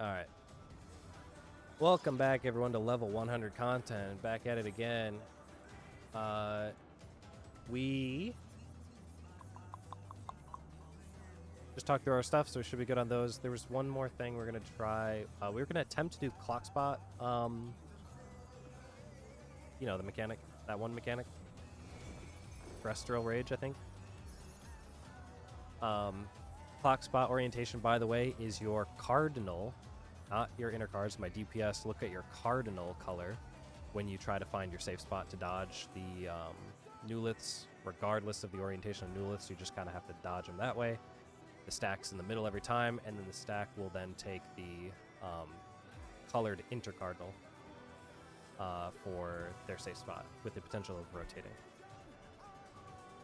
Alright. Welcome back, everyone, to level 100 content. Back at it again. We just talked through our stuff, so we should be good on those. There was one more thing we're going to try. We were going to attempt to do Clock Spot. You know, the mechanic. That one mechanic. Terrestrial Rage, I think. Clock Spot orientation, by the way, is your cardinal, not your inner cards. My DPS look at your cardinal color when you try to find your safe spot to dodge the Newliths. Regardless of the orientation of Newliths, you just kind of have to dodge them that way. The stack's in the middle every time, and then the stack will then take the colored intercardinal for their safe spot, with the potential of rotating.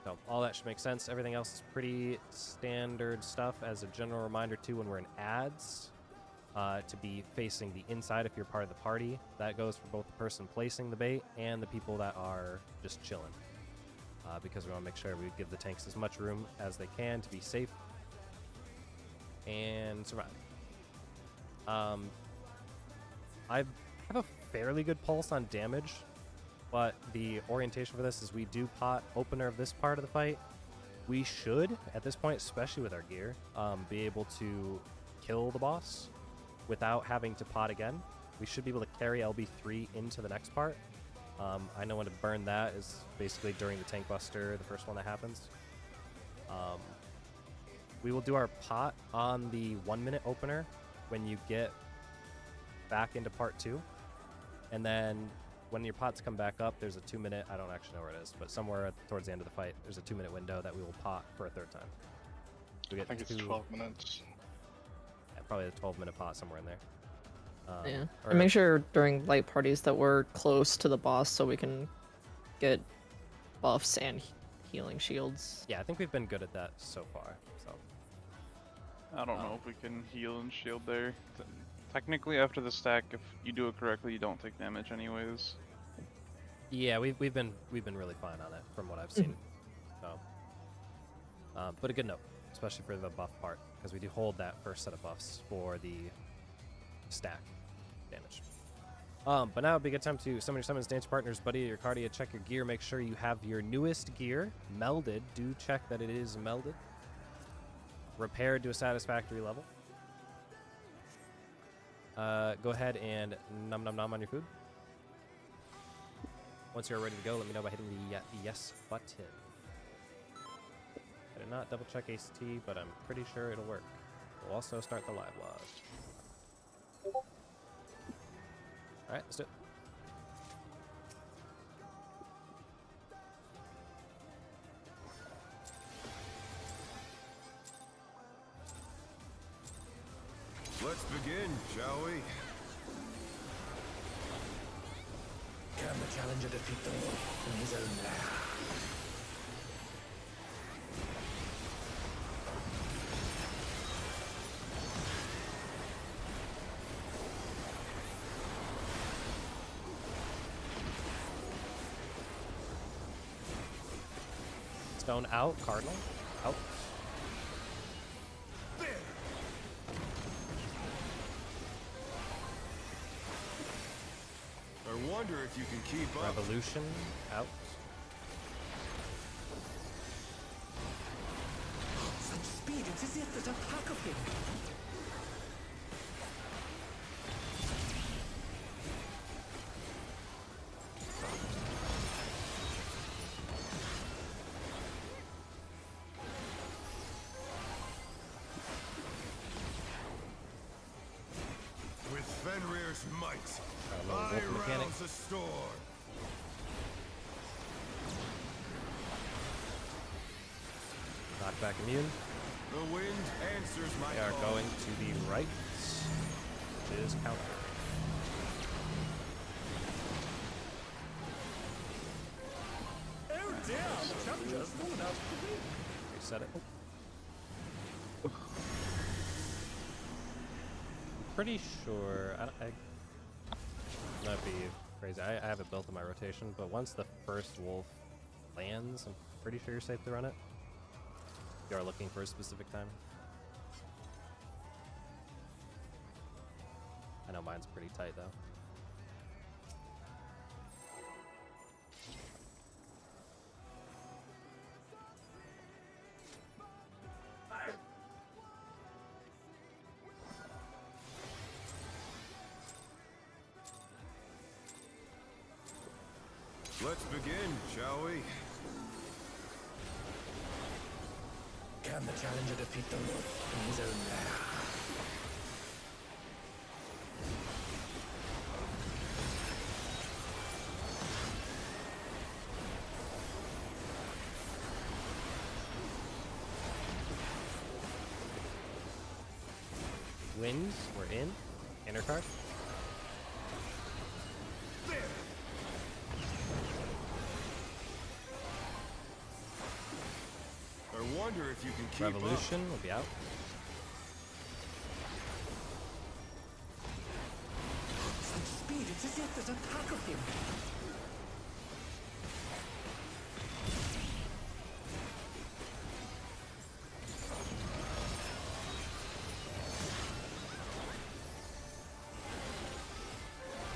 So all that should make sense. Everything else is pretty standard stuff. As a general reminder, too, when we're in ads, to be facing the inside if you're part of the party. That goes for both the person placing the bait and the people that are just chilling. Because we want to make sure we give the tanks as much room as they can to be safe and survive. I have a fairly good pulse on damage, but the orientation for this is we do pot opener of this part of the fight. We should, at this point, especially with our gear, be able to kill the boss without having to pot again. We should be able to carry LB3 into the next part. I know when to burn that is basically during the tank buster, the first one that happens. We will do our pot on the 1 minute opener when you get back into part 2. And then when your pots come back up, there's a 2 minute, I don't actually know where it is, but somewhere towards the end of the fight, there's a 2 minute window that we will pot for a third time. We get I think it's 12 minutes. Yeah, probably a 12-minute pot somewhere in there. Yeah, and make sure during light parties that we're close to the boss so we can get buffs and healing shields. Yeah, I think we've been good at that so far. So I don't know if we can heal and shield there. Technically, after the stack, if you do it correctly, you don't take damage anyways. yeah, we've been really fine on it from what I've seen. So, but a good note, especially for the buff part, because we do hold that first set of buffs for the stack damage. But now would be a good time to summon your summons, dance partners, buddy, your cardia, check your gear, make sure you have your newest gear melded. Do check that it is melded. Repaired to a satisfactory level. Go ahead and nom nom nom on your food. Once you're ready to go, let me know by hitting the yes button. I did not double check ACT, but I'm pretty sure it'll work. We'll also start the live log. Alright, let's do it. Let's begin, shall we? Can the challenger defeat the wolf in his own lair? Stone out, Cardinal out. I wonder if you can keep up. Revolution out. Such speed, it's as if there's a pack of him. With Fenrir's might, little I wolf mechanic. rouse the storm. Knockback immune. The wind answers my We are call. going to the right, which is counter. Oh dear, the challenger's fallen out of the ring. Reset it. Pretty sure I might be crazy. I have it built in my rotation, but once the first wolf lands, I'm pretty sure you're safe to run it. You are looking for a specific time. know mine's pretty tight though. Let's begin, shall we? Can the challenger defeat the wolf in his own lair? Winds, we're in. Inner card. I wonder if you can keep Revolution will be out. Such speed, it's as if there's a pack of him.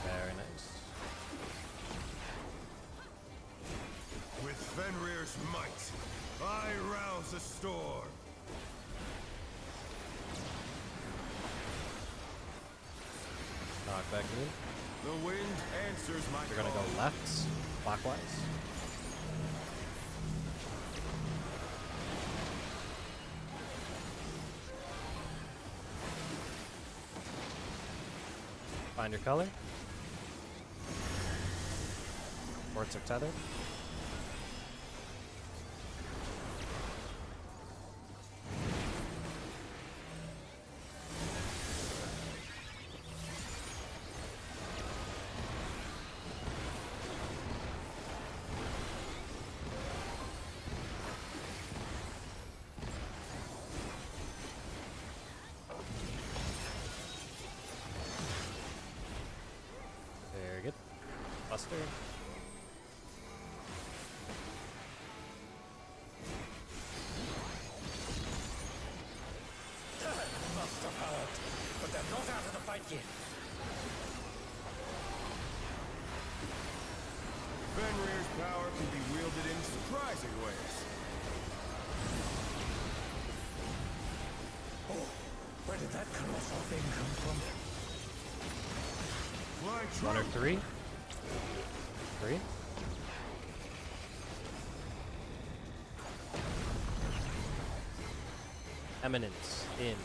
Very nice. With Fenrir's might, I rouse a storm. Knock back in. The wind answers my You're gonna call. go left, clockwise. Find your color. Ports are tethered. Very good. Buster. Must have hurt, but they're not out of the fight yet. Fenrir's power can be wielded in surprising ways. Oh, where did that colossal thing come from? Fly One or true. three. Three. Eminence in.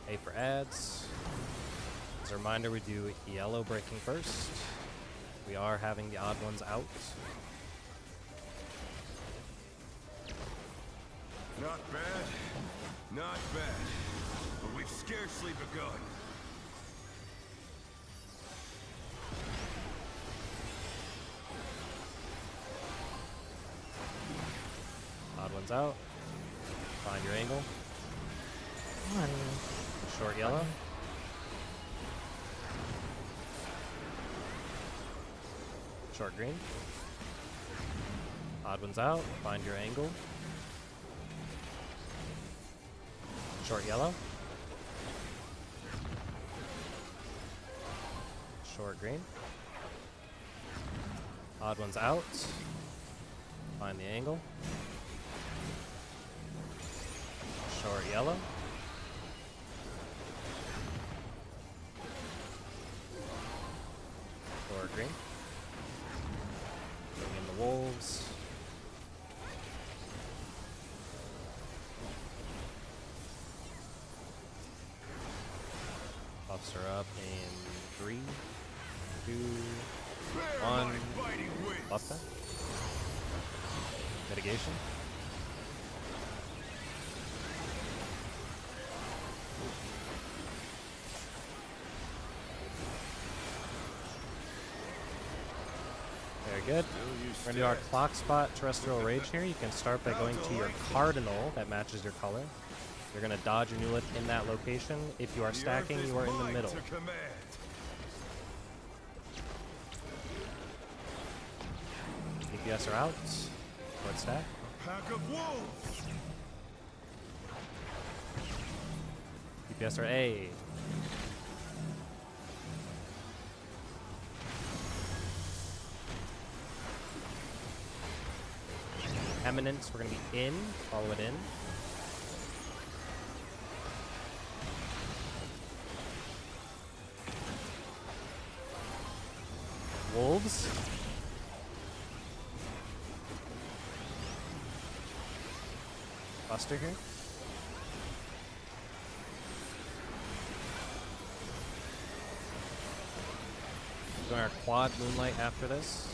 A for ads. As a reminder, we do yellow breaking first. We are having the odd ones out. Not bad. Not bad. But we've scarcely begun. Odd ones out. Find your angle. Come on. Short yellow. Short green. Odd ones out. Find your angle. Short yellow. Short green. Odd ones out. Find the angle. Short yellow. Short green. Bring in the wolves. Buffs are up in 3, 2, Bear One. my biting winds. buff that. Mitigation. Very good. Still you We're gonna do our stand. clock spot terrestrial rage here. You can start by going to your cardinal that matches your color. You're gonna dodge your newlet in that location. If you are The stacking, earth is you are in the mine middle. to command. DPS are out. What's that? Pack of wolves! DPS are A. Eminence, we're gonna be in. Follow it in. Wolves. Buster here. Doing our quad Moonlight after this.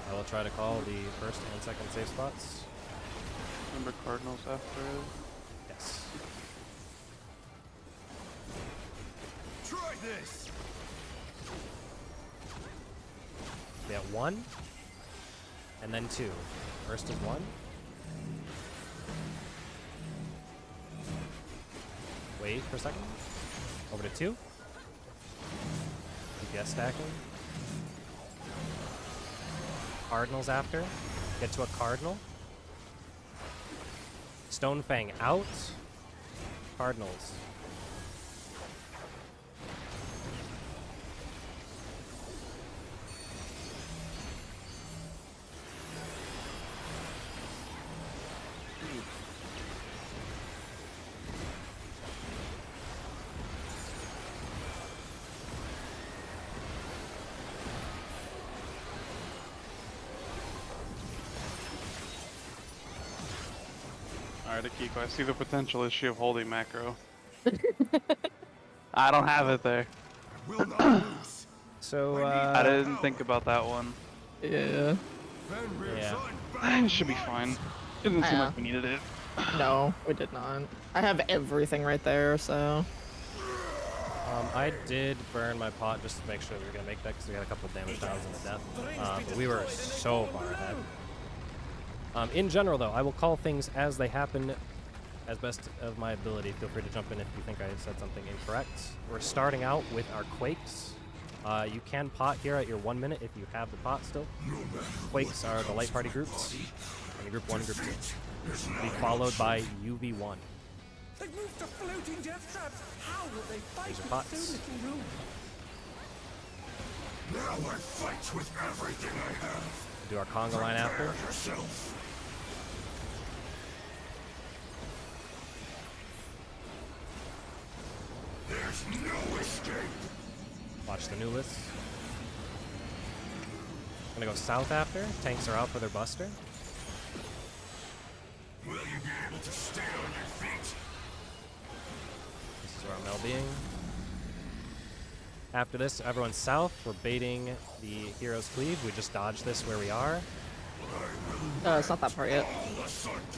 I will try to call the first and second safe spots. Remember Cardinals after it? Yes. Try this! We have 1, and then 2. First is 1. Wait for a second. Over to 2. DPS stacking. Cardinals after. Get to a Cardinal. Stonefang out. Cardinals. Alright, Akiko, I see the potential issue of holding macro. I don't have it there. Will not lose. So, I didn't think about that one. Yeah. Fenrir's Yeah. It should be fine. Didn't seem like we needed it. No, we did not. I have everything right there, so. I did burn my pot just to make sure we were going to make that because we had a couple of damage tiles in the death. But we were so far ahead. In general, though, I will call things as they happen as best of my ability. Feel free to jump in if you think I said something incorrect. We're starting out with our Quakes. You can pot here at your 1 minute if you have the pot still. Quakes are the light party groups. And group 1, group 2. Be followed by UV1. They've moved to floating death traps. How will they fight These are with pots. so little room? Now I fight with everything I have. Do our conga line after. Prepare yourself. There's no escape. Watch the new list. Gonna go south after. Tanks are out for their buster. Will you be able to stay on your feet? This is where I'm being. After this, everyone's south. We're baiting the Hero's Cleave. We just dodged this where we are. It's not that part yet.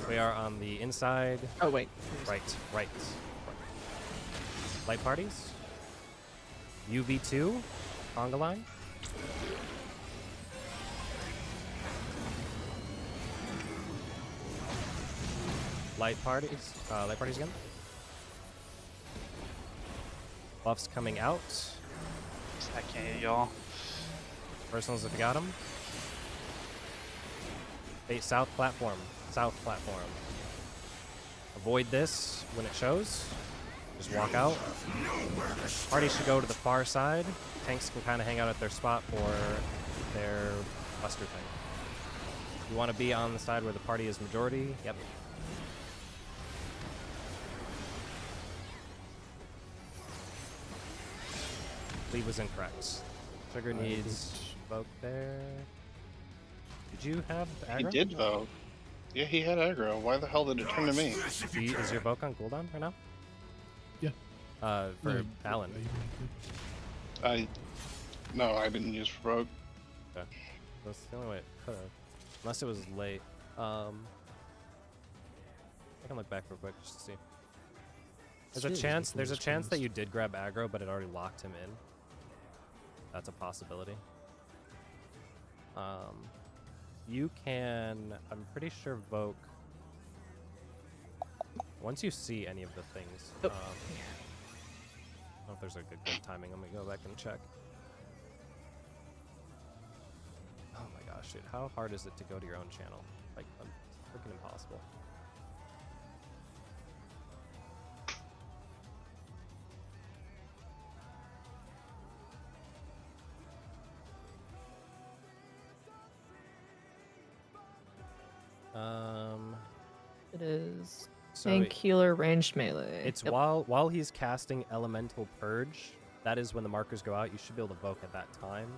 We are on the inside. Oh, wait. Right. Light parties. UV2. Conga line. Light parties again. Buffs coming out. I can't hit y'all. Personals if you got them. Hey, south platform. Avoid this when it shows. Just walk out. Party should go to the far side. Tanks can kind of hang out at their spot for their buster thing. You want to be on the side where the party is majority. Yep. Lead was incorrect. Trigger needs Vogue there. Did you have aggro? He did vote. Yeah, he had aggro. Why the hell did it turn to me? Is your Vogue on cooldown right now? Yeah. For Alan. No, I didn't use provoke. Okay. That's the only way it could have. Unless it was late. I can look back real quick just to see. There's a chance that you did grab aggro, but it already locked him in. That's a possibility. You can, I'm pretty sure Vogue, once you see any of the things, I don't know if there's a good timing. Let me go back and check. gosh, dude, how hard is it to go to your own channel? Like, freaking impossible. It is So tank, healer, ranged melee. it's Yep. while he's casting Elemental Purge, that is when the markers go out. You should be able to Voke at that time.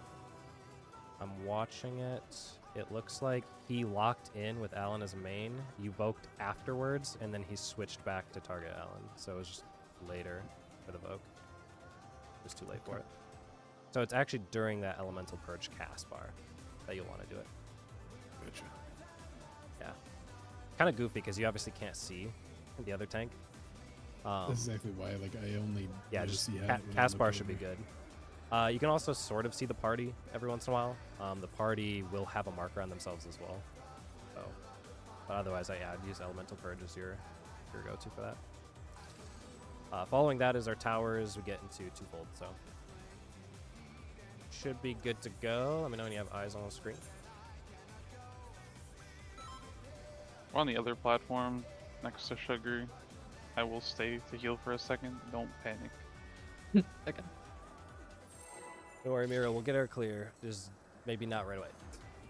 I'm watching it. It looks like he locked in with Alan as a main. You Voked afterwards, and then he switched back to target Alan. So it was just later for the Voke. It was too late for it. So it's actually during that Elemental Purge cast bar that you'll want to do it. Gotcha. Yeah. Kind of goofy because you obviously can't see the other tank. That's exactly why. Like I only Yeah, notice just the hat when I cast look bar should be over. good. You can also sort of see the party every once in a while. The party will have a marker on themselves as well. So, but otherwise, I'd use Elemental Purge as your go-to for that. Following that is our towers. We get into twofold, so should be good to go. Let me know when you have eyes on the screen. We're on the other platform next to Sugar. I will stay to heal for a second. Don't panic. Okay. Don't worry, Mira. We'll get her clear. Just maybe not right away.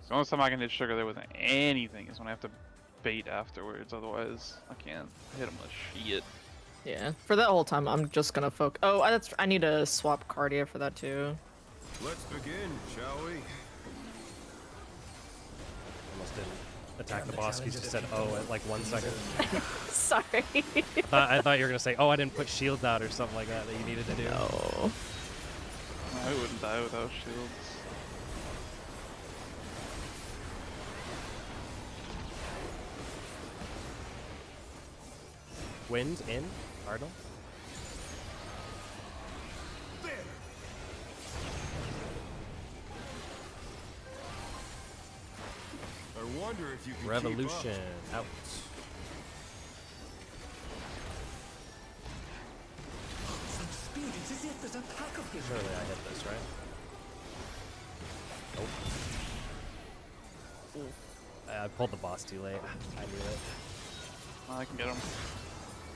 The only time I can hit Sugar there with anything is when I have to bait afterwards. Otherwise, I can't hit him with shit. Yeah. For that whole time, I'm just gonna focus. Oh, I need to swap Cardia for that too. Let's begin, shall we? Almost didn't attack the boss. He just said, "Oh," at like 1 second. Sorry. I thought you were gonna say, "Oh, I didn't put shields out" or something like that that you needed to do. No. I wouldn't die without shields. Wind in, Cardinal. I wonder if you can Revolution out. Such speed, it's as if there's a pack of him. Surely I hit this, right? Nope. I pulled the boss too late. I knew it. I can get him.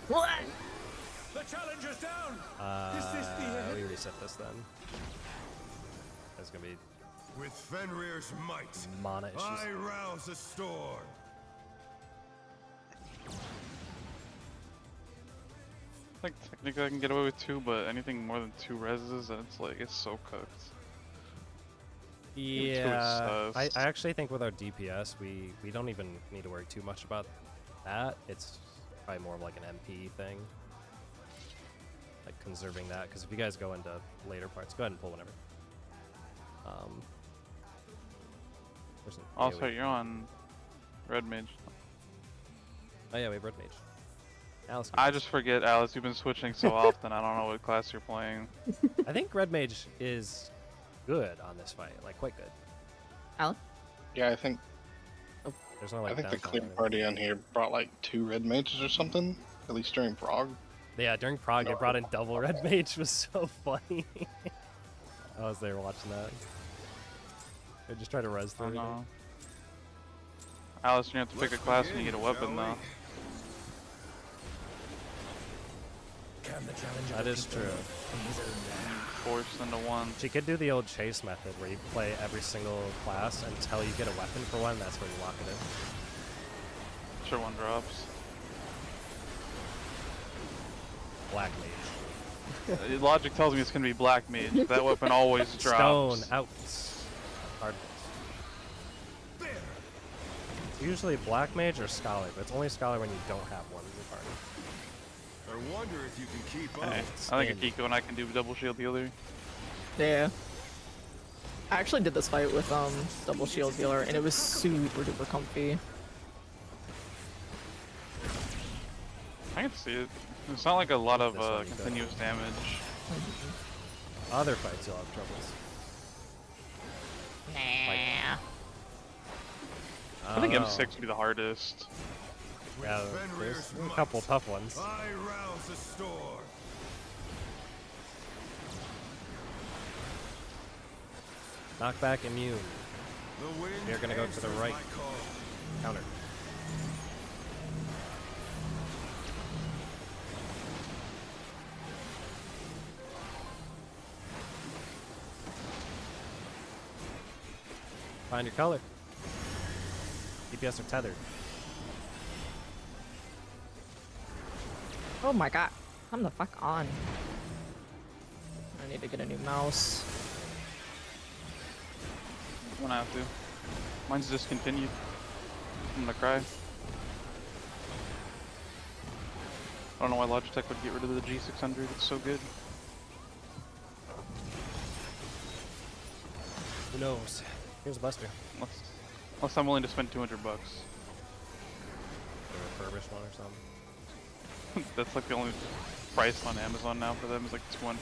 What? The challenger's down. Is this the end? We reset this then. That's gonna be With Fenrir's might, mana issues. I rouse a storm. Like technically I can get away with 2, but anything more than 2 reses, it's so cooked. Yeah, I sus. actually think with our DPS, we don't even need to worry too much about that. It's probably more of like an MP thing, like conserving that. Because if you guys go into later parts, go ahead and pull whenever. There's an Also, AoE. you're on Red Mage. Oh yeah, we have Red Mage. Alice, I just forget, Alice, you've been switching so often, I don't know what class you're playing. I think Red Mage is good on this fight, like quite good. Alan? Yeah, I think There's no like. I think the downtime or clear anything. party on here brought like 2 red mages or something. At least during Prague. Yeah, during Prague, they brought in double Red Mage. Was so funny. I was there watching that. I just try to res through Oh everything. no. Alice, you have to pick a Let's class when you begin, get a weapon shall though. Can the challenger That is defeat the true. wolf in his own lair? Forced into one. She could do the old chase method where you play every single class until you get a weapon for one. That's where you lock it in. Sure one drops. Black Mage. Logic tells me it's gonna be Black Mage. That weapon always drops. Stone out. Hard. It's usually Black Mage or Scholar, but it's only Scholar when you don't have one in your party. I wonder if you can keep up. Hey, I think Akiko and I can do double shield healer. Yeah. I actually did this fight with double shield healer and it was super duper comfy. I can see it. It's not like a lot of This one you don't. continuous damage. Other fights you'll have troubles. Nah. I think don't know. M6 would be the hardest. Yeah, Fenrir's there's a might, couple tough ones. I rouse a storm. Knockback immune. The wind They're gonna go to the answers right. my call. Counter. Find your color. DPS are tethered. Oh my god. Come the fuck on. I need to get a new mouse. I'm gonna have to. Mine's discontinued. I'm gonna cry. I don't know why Logitech would get rid of the G600. It's so good. Who knows? Here's a buster. Unless I'm willing to spend 200 bucks. A refurbished one or something. That's like the only price on Amazon now for them is like 200.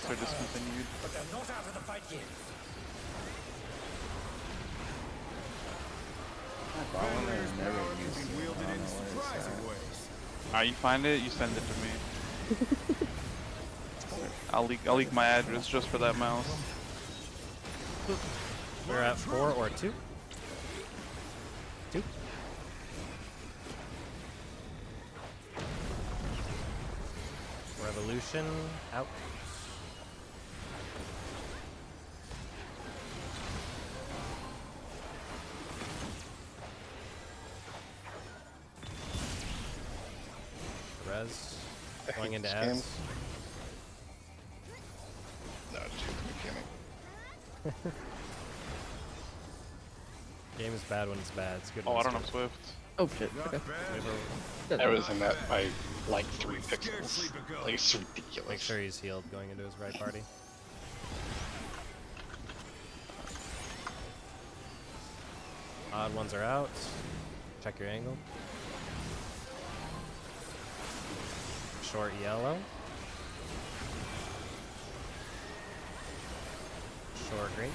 They're discontinued. But they're not out of the fight yet. Fenrir's power can be wielded in surprising ways. Alright, you find it, you send it to me. I'll leak my address just for that mouse. We're at 4 or 2. 2. Revolution out. Res I going hate into this game. S. No, shoot the mechanic. Game is bad when it's bad. It's good. Oh, when I don't it's have good. Swift. Oh shit. Not Okay. bad. I was in that by like 3 We've pixels. scarcely begun. Like, it's ridiculous. Make sure he's healed going into his right party. Odd ones are out. Check your angle. Short yellow. Short green.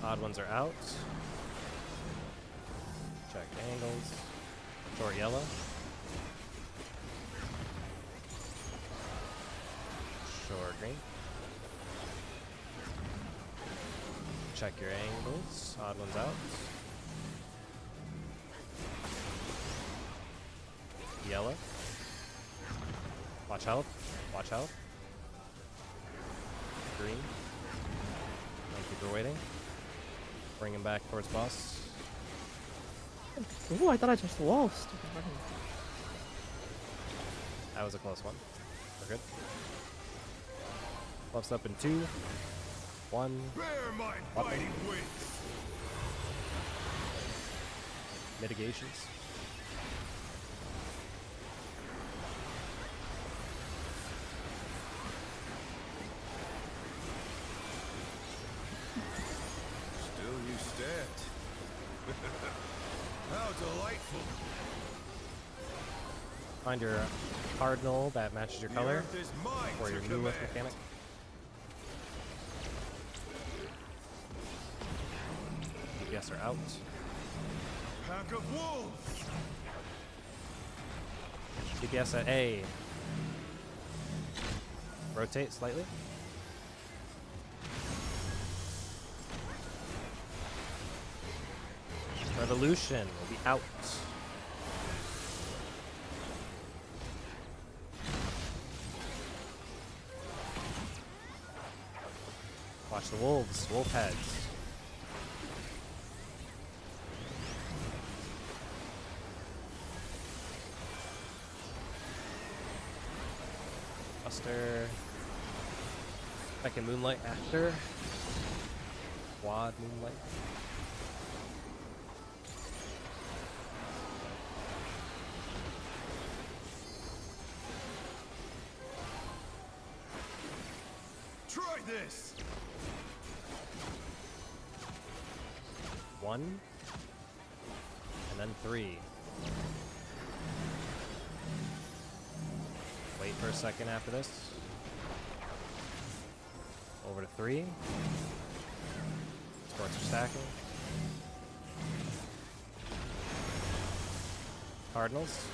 Odd ones are out. Check angles. Short yellow. Short green. Check your angles. Odd ones out. Yellow. Watch health. Watch health. Green. Thank you for waiting. Bring him back towards boss. Ooh, I thought I touched the wall. Stupid fucking- That was a close one. We're good. Buffs up in 2. 1. Bear my Up. biting wings. Mitigations. Still you stand. How delightful. Find your cardinal that matches your The color, earth is mine or to your newest command. mechanic. DPS are out. Pack of wolves. DPS at A. Rotate slightly. Revolution will be out. Watch the wolves, wolf heads. Buster. Second moonlight after. Quad moonlight. Try this. 1. And then 3. Wait for a second after this. Over to 3. Sports are stacking. Cardinals.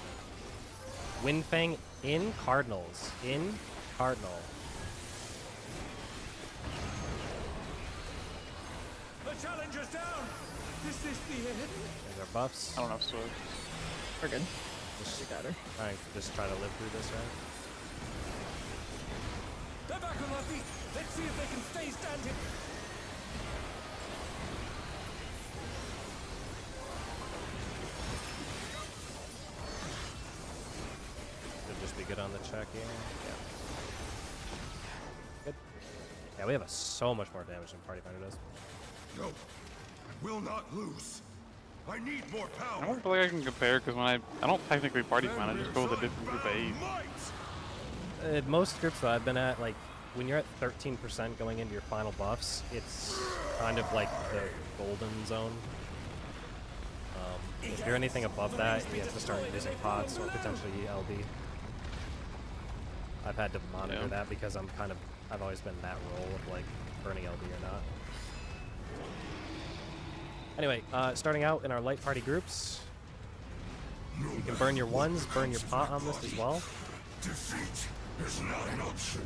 Windfang in Cardinals. In Cardinal. challenger's down. Is this the end? There's our buffs. I don't have swag. We're good. Just, We got her. just try to live through this, right? They're back on their feet. Let's see if they can stay standing. Should just be good on the check here. Yeah. Good. Yeah, we have so much more damage than Party Finder does. No, I will not lose. I need more I power. don't feel like I can compare because when I don't technically party plan, I just go with a different group of 8. Most groups that I've been at, like, when you're at 13% going into your final buffs, it's kind of like the golden zone. If you're anything above that, you have to start using pots or potentially LB. I've had to monitor that because I've always been in that role of like burning LB or not. Anyway, starting out in our light party groups, you can burn your ones, burn your pot on this as well. Defeat is not an option.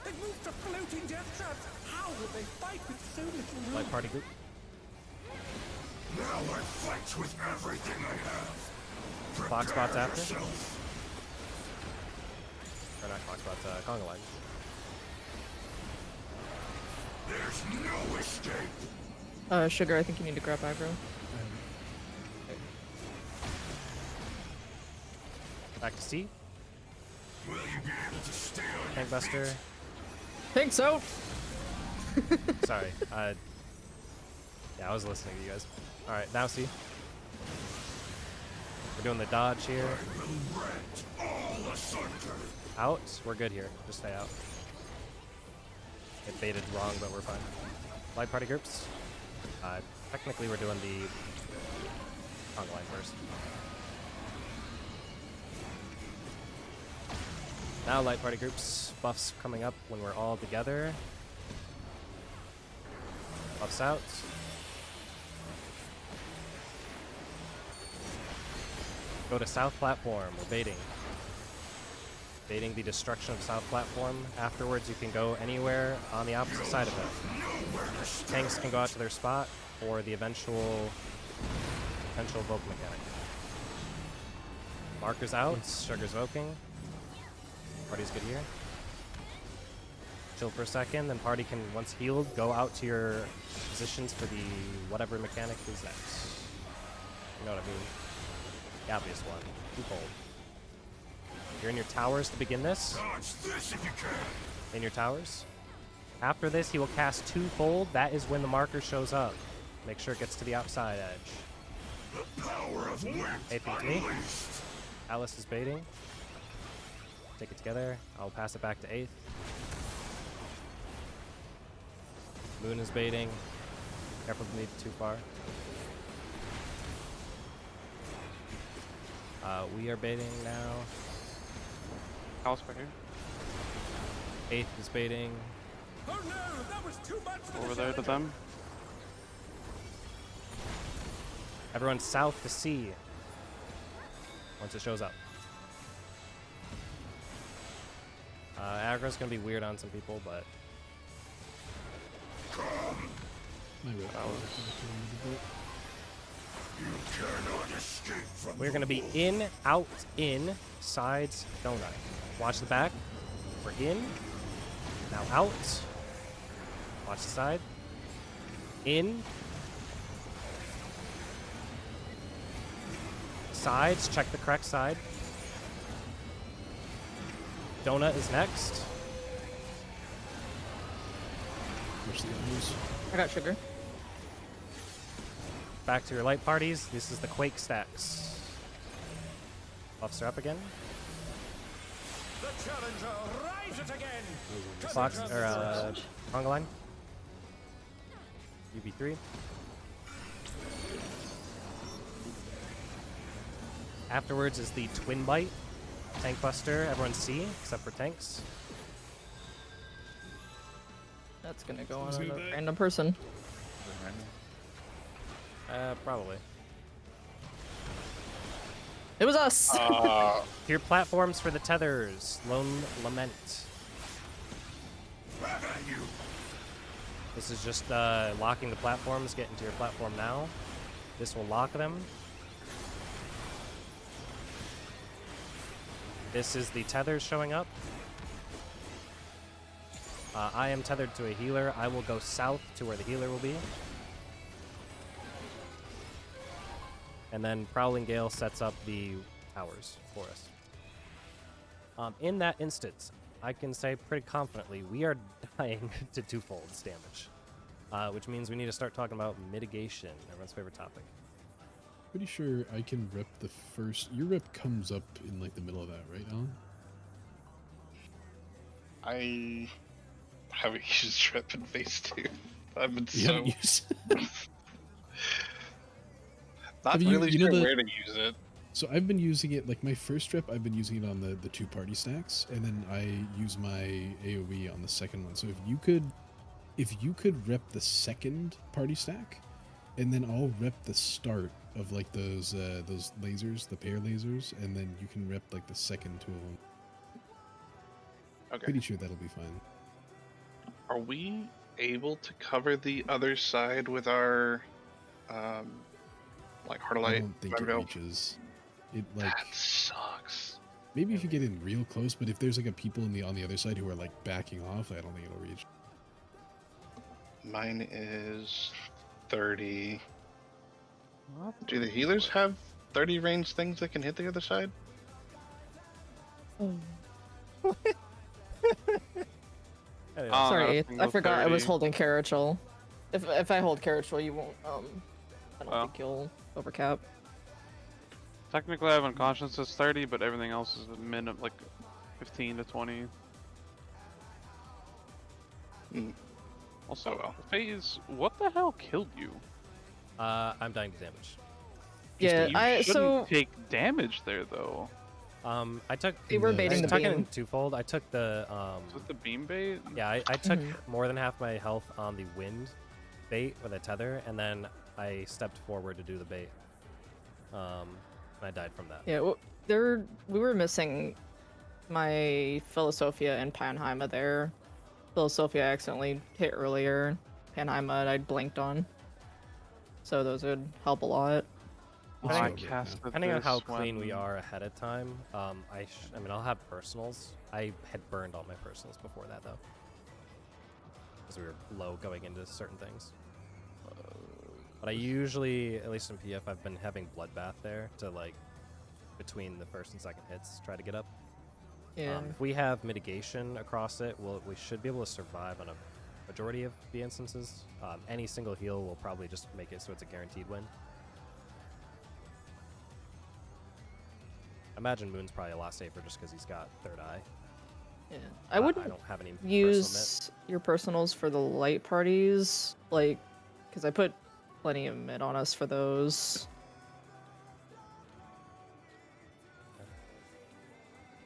They've moved to floating death traps. How will they fight with so little room? Light party group. Now I fight with everything I have. Clock spots Prepare after. yourself. Or not clock spots, conga line. There's no escape. Sugar, I think you need to grab aggro. Back to C. Will you be able to stay on Tank Buster. Think so. Sorry. Yeah, I was listening to you guys. Alright, now C. We're doing the dodge here. all asunder? Out. We're good here. Just stay out. It baited wrong, but we're fine. Light party groups. Technically, we're doing the conga line first. Now, light party groups. Buffs coming up when we're all together. Buffs out. Go to south platform. We're baiting. Baiting the destruction of south platform. Afterwards, you can go anywhere on the opposite side of it. Tanks can go out to their spot for the eventual Voke mechanic. Marker's out. Sugar's Voking. Party's good here. Chill for a second, then party can, once healed, go out to your positions for the whatever mechanic is next. You know what I mean? The obvious one. Twofold. You're in your towers to begin this. Dodge this if you can. In your towers. After this, he will cast twofold. That is when the marker shows up. Make sure it gets to the outside edge. The power of wind AP to me. unleashed. Alice is baiting. Take it together. I'll pass it back to 8th. Moon is baiting. Careful to lead too far. We are baiting now. House back here. 8th is baiting. Oh no, that was too much for Over the there to challenger. them. Everyone south to C. Once it shows up. Aggro's gonna be weird on some people, but My bad. You cannot escape from we're gonna be in, out, in, sides, donut. Watch the back. We're in. Now out. Watch the side. In. Sides. Check the correct side. Donut is next. Push the enemies. I got sugar. Back to your light parties. This is the Quake stacks. Buffs are up again. The challenger rises again. Clocks or conga line. UB3. Afterwards is the Twin Bite. Tank Buster. Everyone C except for tanks. That's gonna go on Who's a gonna die? random person. Probably. It was us. Tier platforms for the tethers. Lone Lament. back at you. This is just locking the platforms. Get into your platform now. This will lock them. This is the tethers showing up. I am tethered to a healer. I will go south to where the healer will be. And then Prowling Gale sets up the towers for us. In that instance, I can say pretty confidently we are dying to two-folds damage, which means we need to start talking about mitigation, everyone's favorite topic. Pretty sure I can rep the first. Your rep comes up in like the middle of that, right, Alan? I haven't used Trip in phase 2. I've been You so haven't used. not Have you- really you know sure the- where to use it. So I've been using it, like my first rep, I've been using it on the 2 party stacks, and then I use my AoE on the second one. So if you could rep the second party stack, and then I'll rep the start of like those lasers, the pair lasers, and then you can rep like the second 2 of them. Okay. Pretty sure that'll be fine. Are we able to cover the other side with our like Heart of I Light? don't think it Vanderbilt? reaches. It like That sucks. maybe if you get in real close, but if there's like a people on the other side who are like backing off, I don't think it'll reach. Mine is 30. Do the healers have 30 range things that can hit the other side? Anyway, Sorry, I think I forgot I was 30. holding Carachel. If I hold Carachel, you won't. I don't Well. think you'll overcap. Technically, I have unconscious as 30, but everything else is a minimum, like 15 to 20. Mm. Also, Oh, well. Phase, what the hell killed you? I'm dying to damage. Yeah, You I shouldn't so take damage there though. I took. we were No, baiting I the took it beam. in twofold. I took the Is it the beam bait? yeah, I took Mhm. more than half my health on the wind bait with a tether, and then I stepped forward to do the bait. And I died from that. Yeah, we were missing my Philosophia and Panheima there. Philosophia I accidentally hit earlier. Panheima I blinked on. So those would help a lot. Oh, Let's I go, cast Depending on how this clean we when- are ahead of time, I mean, I'll have personals. I had burned all my personals before that, though. Because we were low going into certain things. But I usually, at least in PF, I've been having Bloodbath there to, like, between the first and second hits, try to get up. Yeah. If we have mitigation across it, we should be able to survive on a majority of the instances. Any single heal will probably just make it so it's a guaranteed win. I imagine Moon's probably a lot safer just because he's got third eye. Yeah. I wouldn't I don't have any use your personals for the light parties, like, because I put plenty of mid on us for those.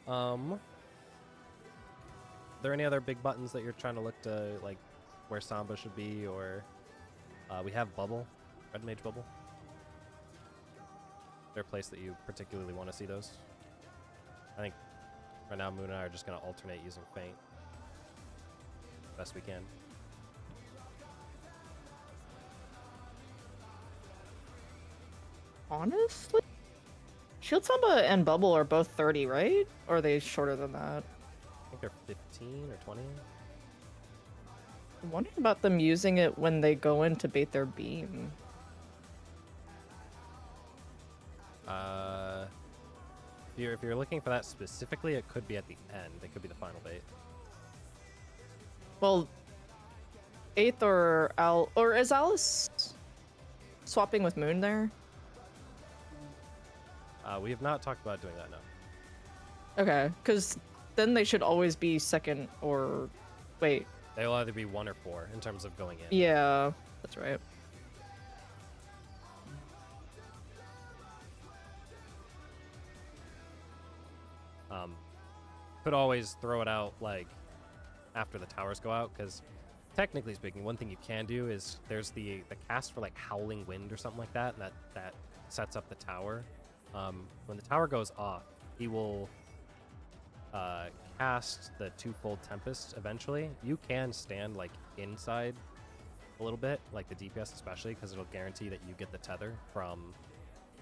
Are there any other big buttons that you're trying to look to, like, where Samba should be, or we have Bubble, Red Mage Bubble? Is there a place that you particularly want to see those? I think right now Moon and I are just going to alternate using Feint best we can. Honestly, Shield Samba and Bubble are both 30, right? Or are they shorter than that? I think they're 15 or 20. I'm wondering about them using it when they go in to bait their beam. If you're looking for that specifically, it could be at the end. It could be the final bait. Well, 8th or Al, or is Alice swapping with Moon there? We have not talked about doing that, no. Okay, because then they should always be second or wait. They'll either be 1 or 4 in terms of going in. Yeah, that's right. Could always throw it out like after the towers go out, because technically speaking, one thing you can do is there's the cast for like Howling Wind or something like that, and that sets up the tower. When the tower goes off, he will cast the twofold Tempest eventually. You can stand like inside a little bit, like the DPS especially, because it'll guarantee that you get the tether from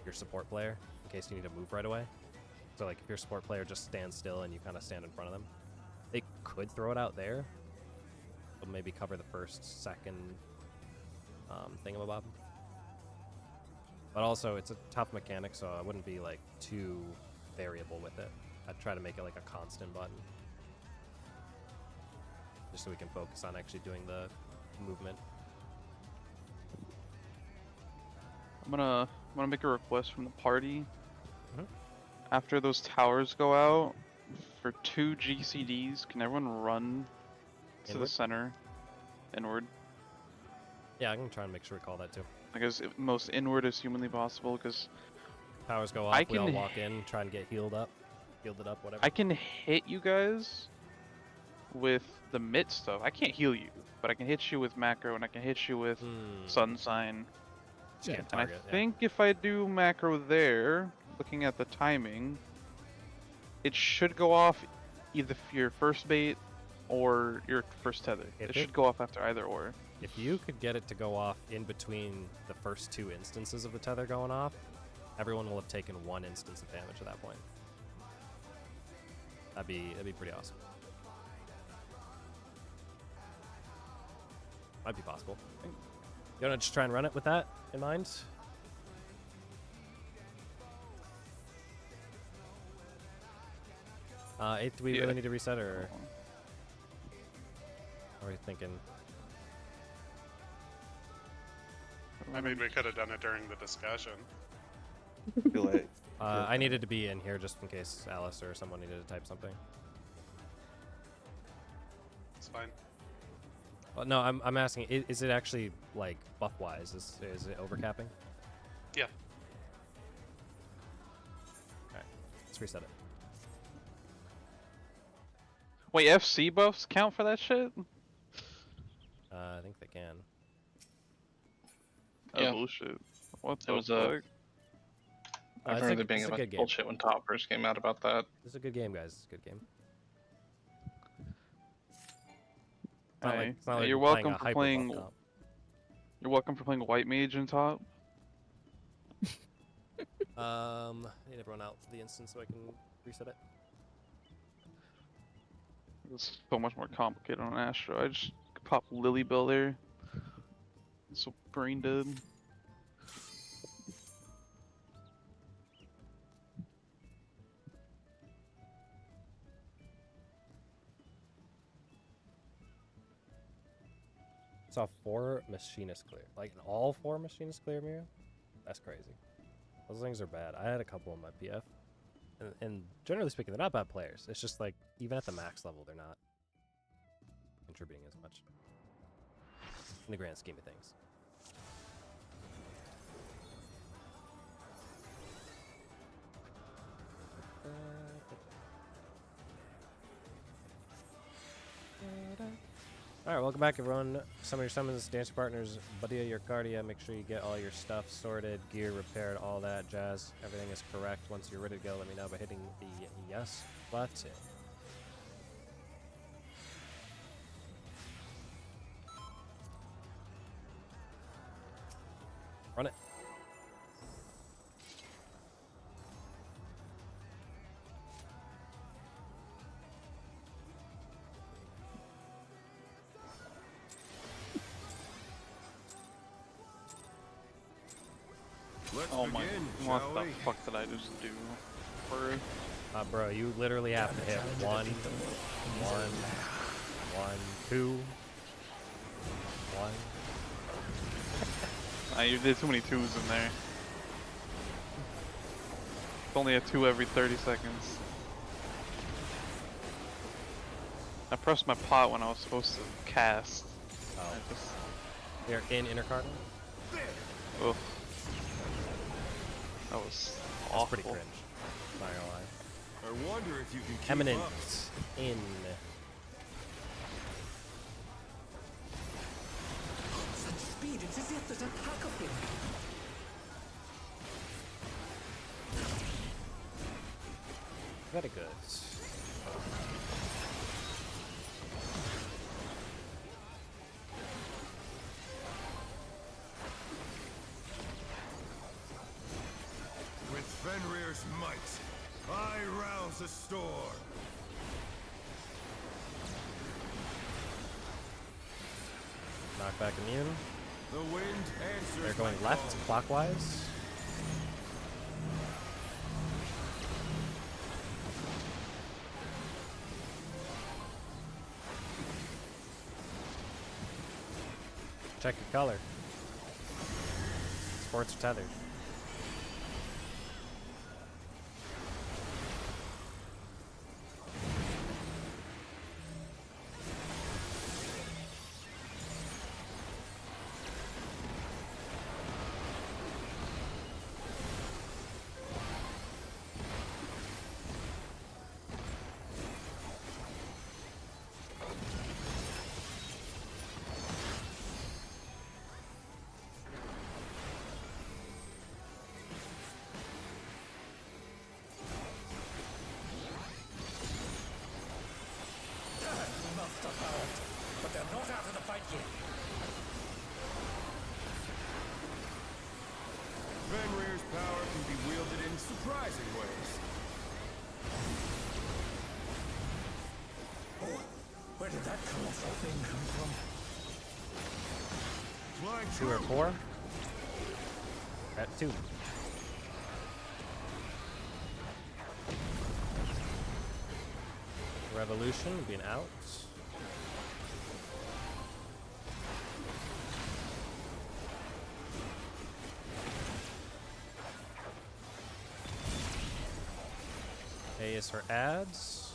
your support player in case you need to move right away. So like if your support player just stands still and you kind of stand in front of them, they could throw it out there. It'll maybe cover the first, second thingamabob. But also it's a tough mechanic, so I wouldn't be like too variable with it. I'd try to make it like a constant button, just so we can focus on actually doing the movement. I'm gonna make a request from the party. Mhm. After those towers go out, for 2 GCDs, can everyone run to the Inward? center, inward? Yeah, I can try and make sure we call that too. I guess most inward as humanly possible, because Powers go off, I we all can- walk in, try and get healed up, whatever. I can hit you guys with the mid stuff. I can't heal you, but I can hit you with macro and I can hit you with sun sign. Just get a And target, I yeah. think if I do macro there, looking at the timing, it should go off either your first bait or your first tether. If It it- should go off after either or. If you could get it to go off in between the first 2 instances of the tether going off, everyone will have taken 1 instance of damage at that point. That'd be pretty awesome. Might be possible. You wanna just try and run it with that in mind? Eighth, do we Yeah. really need to reset, or are we thinking? I mean, we could have done it during the discussion. Too late. I needed to be in here just in case Alice or someone needed to type something. It's fine. Well, no, I'm asking, is it actually, like, buff-wise? Is it overcapping? Yeah. Alright, let's reset it. Wait, FC buffs count for that shit? I think they can. Oh, Yeah. bullshit. What It the was, fuck? I it's remember a- there being it's a a bunch good of game. bullshit when Top first came out about that. This is a good game, guys. It's a good game. It's not Hey, it's not like you're we're playing welcome a for hyper playing. buff comp. You're welcome for playing White Mage in top. I need everyone out the instant so I can reset it. It's so much more complicated on Astro. I just pop Lily Bell there. So brain dead. Saw 4 machinists clear. Like, all 4 machinists clear, Miriam? That's crazy. Those things are bad. I had a couple in my PF. And generally speaking, they're not bad players. It's just like, even at the max level, they're not contributing as much. In the grand scheme of things. Alright, welcome back everyone. Some of your summons, dance partners, Buddia, your Cardia. Make sure you get all your stuff sorted, gear repaired, all that jazz. Everything is correct. Once you're ready to go, let me know by hitting the yes button. Run it. Let's Oh my! begin, What shall the we? fuck did I just do? For Bro, you literally have to hit 1, 1, 2, 1. you did too many 2s in there. It's only a 2 every 30 seconds. I pressed my pot when I was supposed to cast. Oh. I just, You're in Intercardinal? ugh. That was That's awful. pretty cringe. Not gonna lie. I wonder if you can keep Eminent up. in. Such speed, it's as if there's a pack of them. Very good. Fenrir's might. I rouse the storm. Knockback immune. The wind answers. They're going my left call. clockwise. Check your color. Sports are tethered. Must have hurt, but they're not out of the fight yet. Fenrir's power can be wielded in surprising ways. Oh, where did that colossal thing come from? Flying 2 or true. 4. At 2. Revolution being out. A is for ads.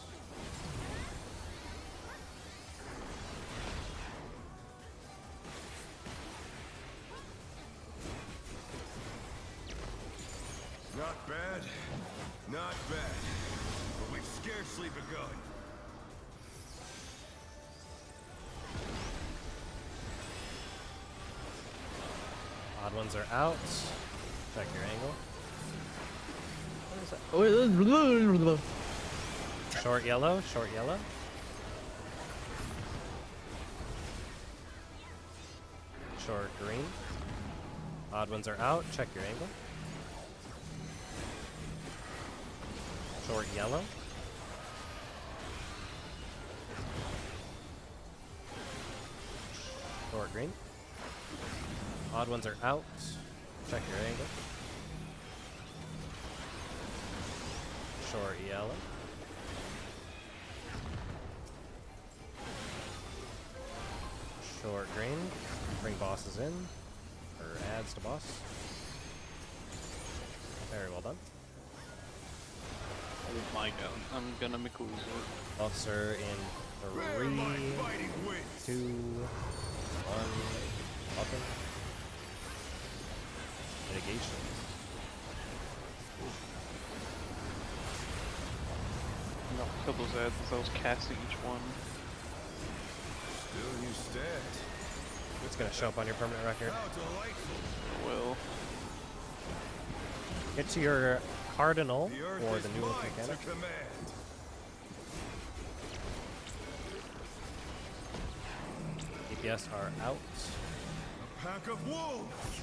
Not bad. Not bad. But we've scarcely begun. Odd ones are out. Check your angle. What is that? Short yellow, short yellow. Short green. Odd ones are out. Check your angle. Short yellow. Short green. Odd ones are out. Check your angle. Short yellow. Short green. Bring bosses in. Or adds to boss. Very well done. Oh my god, I'm gonna Mikuzu. Buffs are in Where my 3, fighting wins. 2, 1. Buffing. Mitigation. No, kill those ads as I was casting each one. Still new stat. It's gonna show up on your permanent record. How delightful. Well, Get to your cardinal The earth or is the new mine look mechanic. to command. DPS are out. A pack of wolves.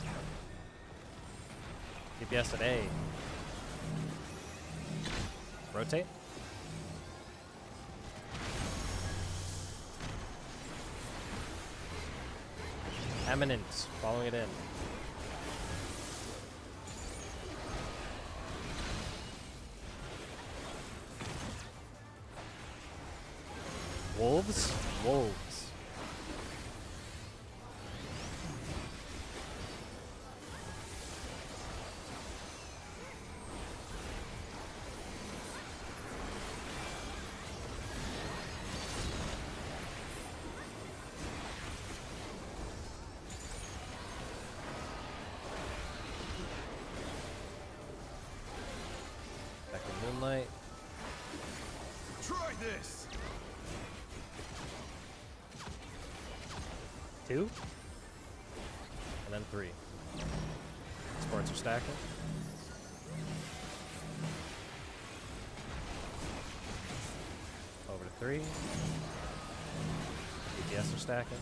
DPS at A. Rotate. Eminent, following it in. Wolves? Wolves. Back in Moonlight. Try this. 2. And then 3. Sports are stacking. Over to 3. DPS are stacking.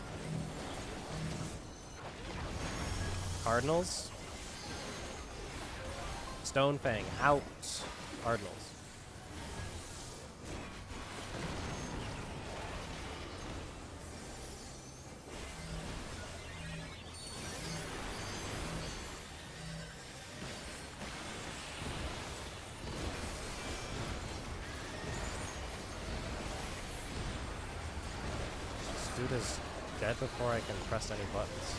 Cardinals. Stonefang out. Cardinals. This dude is dead before I can press any buttons.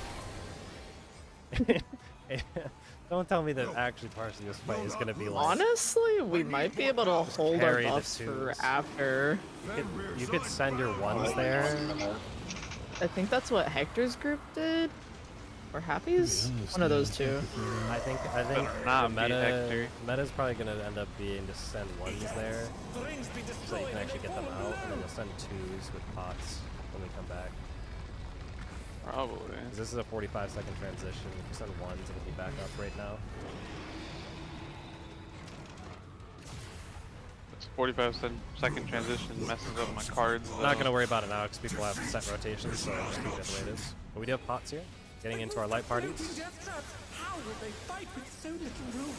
Don't tell me that actually partially this fight is going to be like... Honestly, we might be able to hold our parry the buffs for twos. after. You could send your ones there. I think that's what Hector's group did. Or Happy's? honest, One of yeah, those two. I think Better the not be meta Hector. meta's probably gonna end up being to send ones there, so you can actually get them out, and then you'll send twos with pots when we come back. Probably. 'Cause this is a 45-second transition. If you send ones, it'll be back up right now. It's 45-second transition messes up my cards. I'm not gonna worry about it now because people have set rotations, so just keep it the way it is. But we do have pots here. Getting into our light parties. Floating death traps. How will they fight with so little room?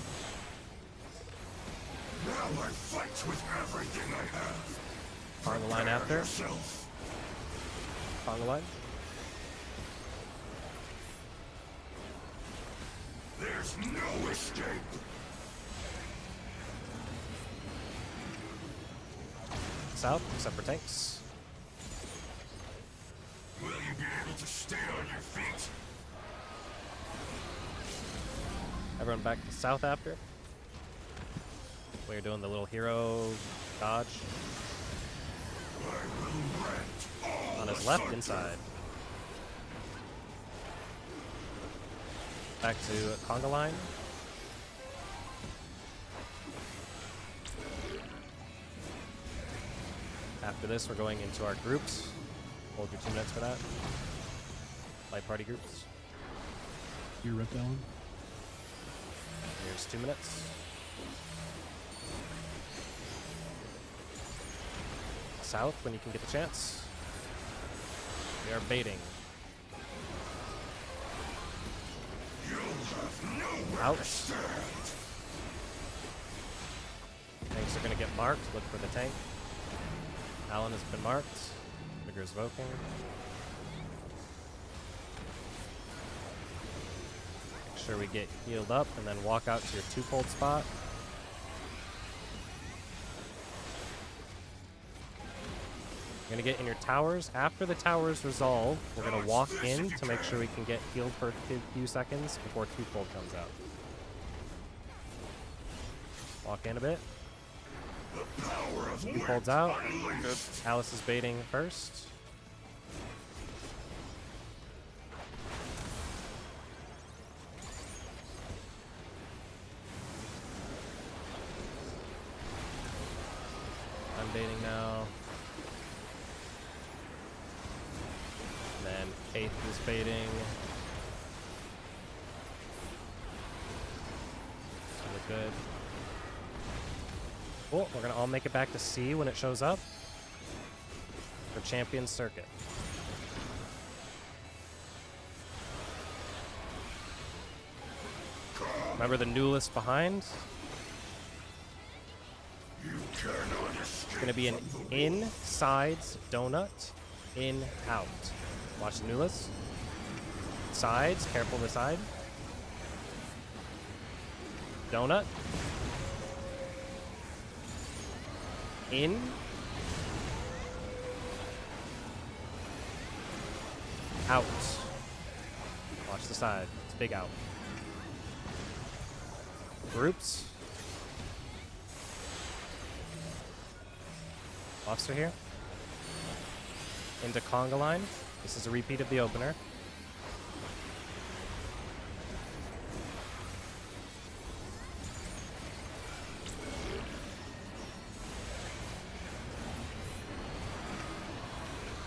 Now I fight with everything I have. On the line after. Yourself. On the line. There's no escape. South, except for tanks. Will you be able to stay on your feet? Everyone back to south after. We're doing the little hero dodge. I will rent all On his the left circuit. inside. Back to conga line. After this, we're going into our groups. Hold your 2 minutes for that. Light party groups. Your rep, Alan? Here's 2 minutes. South when you can get the chance. We are baiting. Out. Tanks are gonna get marked. Look for the tank. Alan has been marked. Vigor's Voking. Make sure we get healed up and then walk out to your 2-fold spot. You're gonna get in your towers. After the towers resolve, we're gonna walk in to make sure we can get healed for a few seconds before 2-fold comes out. Walk in a bit. 2-fold's out. Good. Alice is baiting first. I'm baiting now. And then Faith is baiting. Really good. Cool. We're gonna all make it back to C when it shows up. For Champion Circuit. Remember the new list behind? It's gonna be an insides donut, in out. Watch the new list. Sides, careful the side. Donut. In. Out. Watch the side. It's big out. Groups. Officer here. Into conga line. This is a repeat of the opener.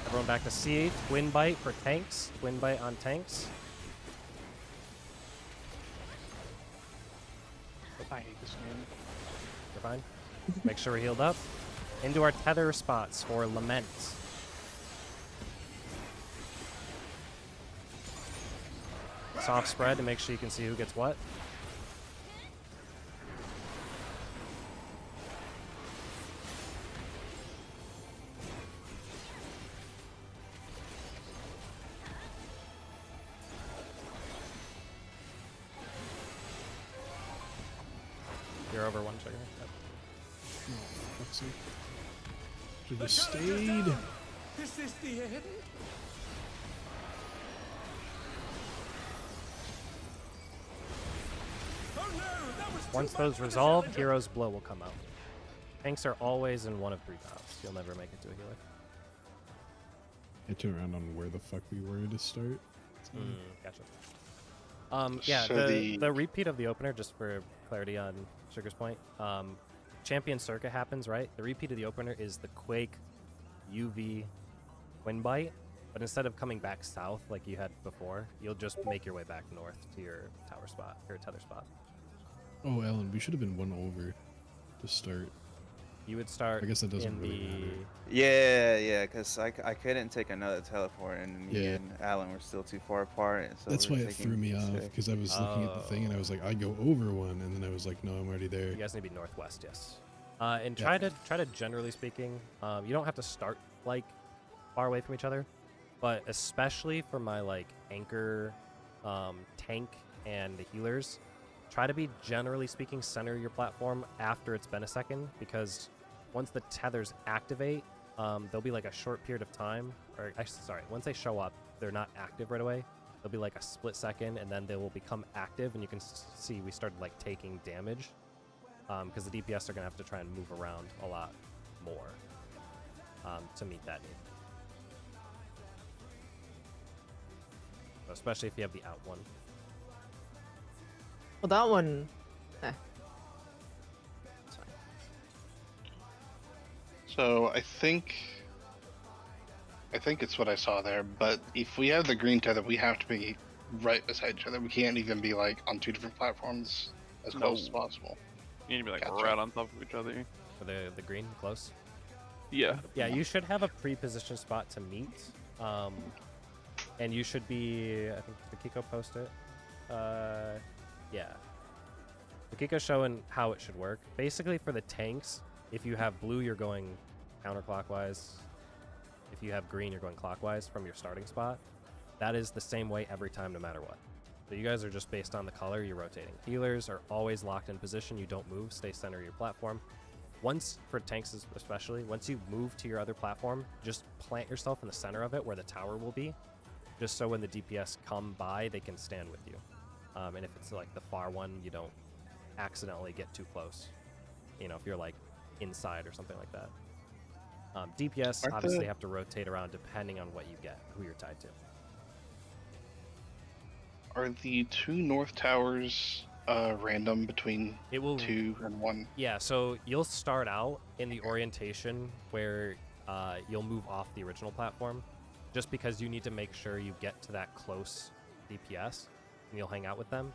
Everyone back to C. Twin bite for tanks. Twin bite on tanks. I hate this game. You're fine. Make sure we're healed up. Into our tether spots for Lament. Soft spread to make sure you can see who gets what. You're over one sugar. Yep. Oh, for fuck's sake. Should The have stayed. challenge is done. Is this the end? Oh no, that was too Once much those for the resolve, challenger. Hero's Blow will come out. Tanks are always in one of 3 paths. You'll never make it to a healer. I turn around on where the fuck we were to start. So, Gotcha. Yeah, So the repeat of the opener, just for clarity on Sugar's point, Champion Circuit happens, right? The repeat of the opener is the Quake UV Wind Bite, but instead of coming back south like you had before, you'll just make your way back north to your tower spot, your tether spot. Oh, Alan, we should have been one over to start. You would start I guess that doesn't in really the... matter. Yeah, because I couldn't take another teleport, and me Yeah. and Alan were still too far apart. And so That's we why were it taking threw me off, 6. because I was looking at the thing and I was like, I go over one, and then I was like, no, I'm already there. You guys need to be northwest, yes. And try to generally speaking, you don't have to start like far away from each other, but especially for my like anchor, tank, and the healers, try to be generally speaking center your platform after it's been a second, because once the tethers activate, there'll be like a short period of time, or sorry, once they show up, they're not active right away. There'll be like a split second, and then they will become active, and you can see we started like taking damage. Because the DPS are going to have to try and move around a lot more to meet that need. So especially if you have the out one. Well, that one. It's fine. So I think it's what I saw there. But if we have the green tether, we have to be right beside each other. We can't even be like on 2 different platforms as close as possible. You need to be like Gotcha. right on top of each other. For the green, close. Yeah. Yeah, you should have a pre-positioned spot to meet. And you should be, I think, did Kiko post it? Yeah. The Kiko's showing how it should work. Basically, for the tanks, if you have blue, you're going counterclockwise. If you have green, you're going clockwise from your starting spot. That is the same way every time, no matter what. So you guys are just based on the color, you're rotating. Healers are always locked in position. You don't move. Stay center of your platform. Once, for tanks especially, once you move to your other platform, just plant yourself in the center of it where the tower will be, just so when the DPS come by, they can stand with you. And if it's like the far one, you don't accidentally get too close. You know, if you're like inside or something like that. DPS Aren't obviously the- have to rotate around depending on what you get, who you're tied to. Are the 2 north towers random between It will 2 and 1? Yeah, so you'll start out in the orientation where you'll move off the original platform, just because you need to make sure you get to that close DPS, and you'll hang out with them.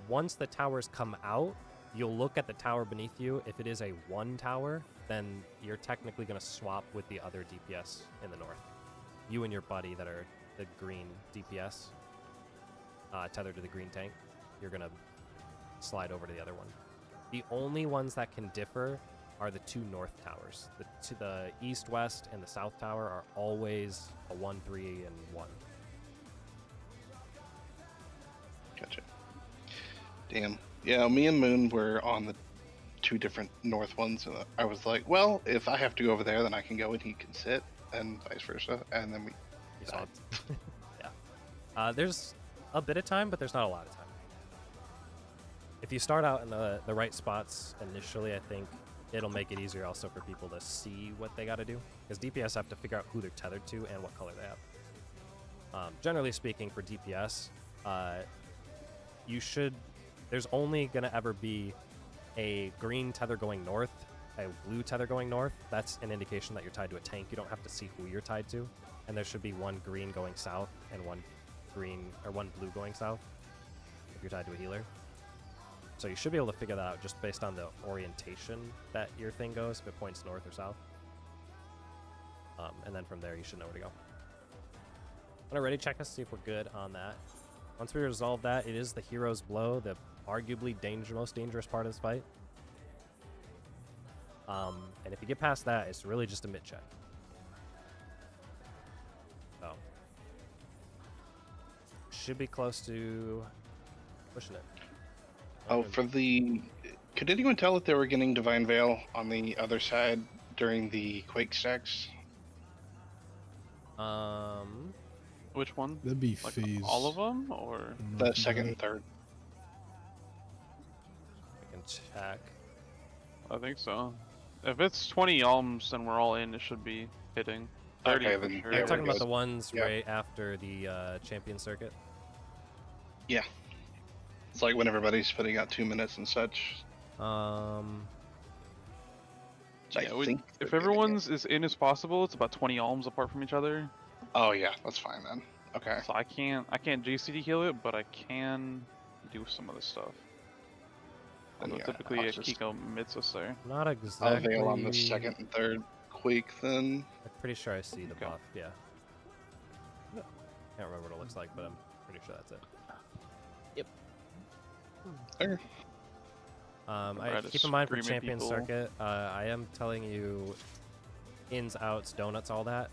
Once the towers come out, you'll look at the tower beneath you. If it is a 1 tower, then you're technically going to swap with the other DPS in the north. You and your buddy that are the green DPS, tethered to the green tank, you're going to slide over to the other one. The only ones that can differ are the 2 north towers. The east, west, and the south tower are always a 1, 3, and 1. Gotcha. Damn. Yeah, me and Moon were on the 2 different north ones. And I was like, well, if I have to go over there, then I can go and he can sit, and vice versa. And then we You saw it. Yeah. There's a bit of time, but there's not a lot of time. If you start out in the right spots initially, I think it'll make it easier also for people to see what they got to do. Because DPS have to figure out who they're tethered to and what color they have. Generally speaking, for DPS, there's only going to ever be a green tether going north, a blue tether going north. That's an indication that you're tied to a tank. You don't have to see who you're tied to. And there should be 1 green going south and 1 blue going south if you're tied to a healer. So you should be able to figure that out just based on the orientation that your thing goes, if it points north or south. And then from there, you should know where to go. I'm gonna ready check us, see if we're good on that. Once we resolve that, it is the Hero's Blow, the arguably most dangerous part of this fight. And if you get past that, it's really just a mid check. So should be close to pushing it. Oh, for the... Could anyone tell if they were getting Divine Veil on the other side during the Quake stacks? Which one? That'd be Like phase. all of them, or The second and third. I can check. I think so. If it's 20 alms, then we're all in. It should be hitting. 30 Okay, for then, sure. yeah, You're we're talking about good. the ones Yeah. right after the champion circuit. Yeah. It's like when everybody's putting out 2 minutes and such. I Yeah, think if they're getting everyone's as in as possible, it's about 20 alms apart from each other. it. Oh yeah, that's fine then. Okay. So I can't GCD heal it, but I can do some of this stuff. Then Although yeah, typically I'll a just- Kiko mits us there. Not I'll exactly. veil on the second and third Quake then. I'm pretty sure I see the Okay. buff. Yeah. Can't remember what it looks like, but I'm pretty sure that's it. Okay. Try to Keep in mind for scream at champion people. circuit, I am telling you ins, outs, donuts, all that.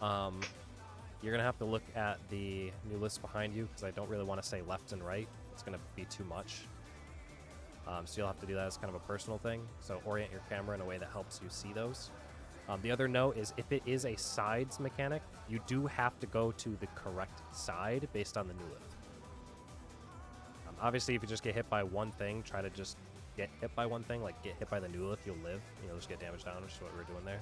You're gonna have to look at the new list behind you because I don't really want to say left and right. It's gonna be too much. So you'll have to do that as kind of a personal thing. So orient your camera in a way that helps you see those. The other note is if it is a sides mechanic, you do have to go to the correct side based on the new lift. Obviously, if you just get hit by one thing, try to just get hit by one thing, like get hit by the new lift, you'll live. You'll just get damaged down, which is what we were doing there.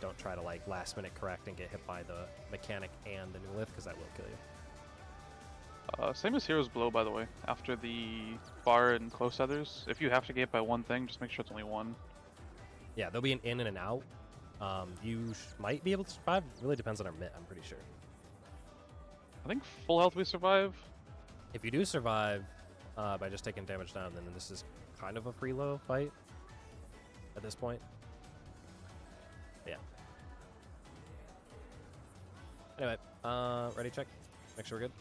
Don't try to like last minute correct and get hit by the mechanic and the new lift, because that will kill you. Same as Hero's Blow, by the way. After the bar and close others, if you have to get hit by one thing, just make sure it's only one. Yeah, there'll be an in and an out. You might be able to survive. It really depends on our mitt, I'm pretty sure. I think full health we survive. If you do survive by just taking damage down, then this is kind of a free low fight at this point. Yeah. Anyway, ready check. Make sure we're good.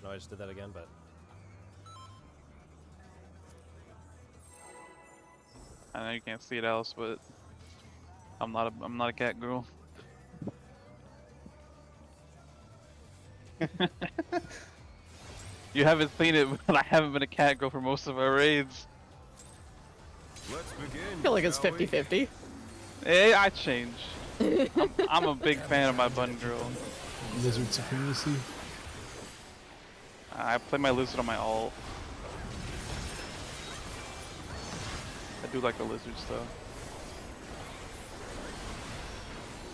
No, I just did that again, but I know you can't see it, Alice, but I'm not a cat girl. You haven't seen it, but I haven't been a cat girl for most of our raids. Let's begin. I feel like it's shall we? 50-50. Hey, I change. I'm a big fan of my bun girl. Lizard supremacy. I play my lizard on my ult. I do like the lizard stuff.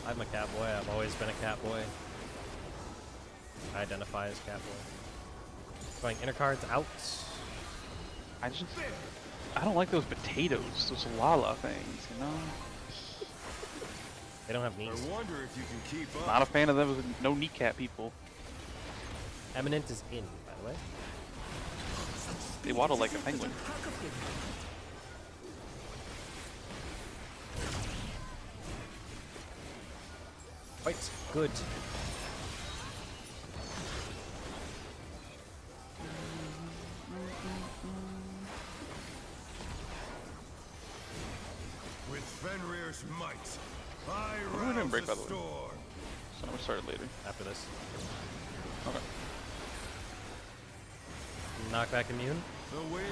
I'm a cat boy. I've always been a cat boy. I identify as cat boy. Going inner cards out. I don't like those potatoes, those lala things, you know? They don't have knees. I wonder if you can keep up. Not a fan of them, no kneecap people. Eminent is in, by the way. They waddle like a penguin. Quite good. With Fenrir's might, I We're gonna rouse break, the by the way. storm. So we started later. After this. Okay. Knockback immune. The wind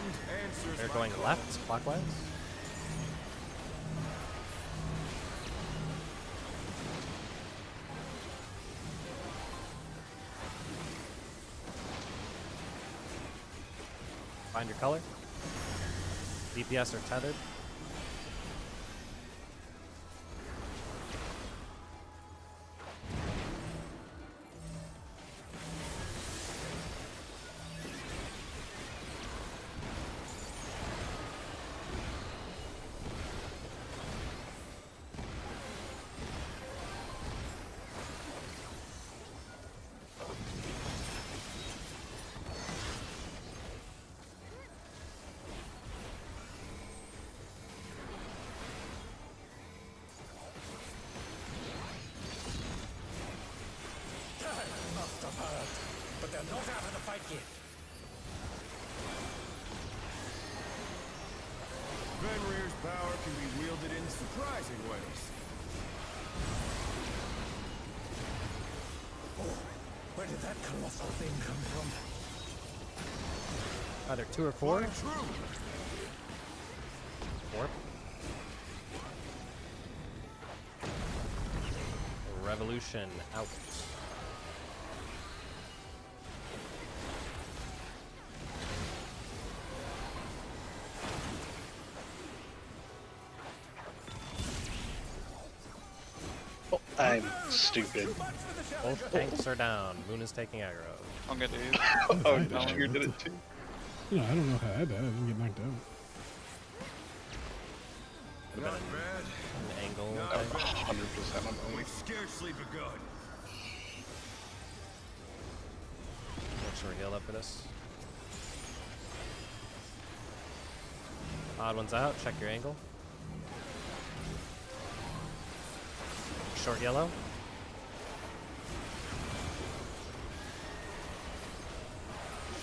answers They're my going call. left, clockwise. Find your color. DPS are tethered. Must have heard, but they're not out of the fight yet. Fenrir's power can be wielded in surprising ways. Oh, where did that colossal thing come from? Either 2 or 4. Flying true. 4. Revolution out. Oh, I'm stupid. Both tanks are down. Moon is taking aggro. I'm gonna do Oh, I died. you did it too. You know, I don't know how I died. I didn't get knocked out. Would Not have been bad. an angle. Not thing. bad. 100% on But me. we've scarcely begun. Make sure we heal up for this. Odd one's out. Check your angle. Short yellow.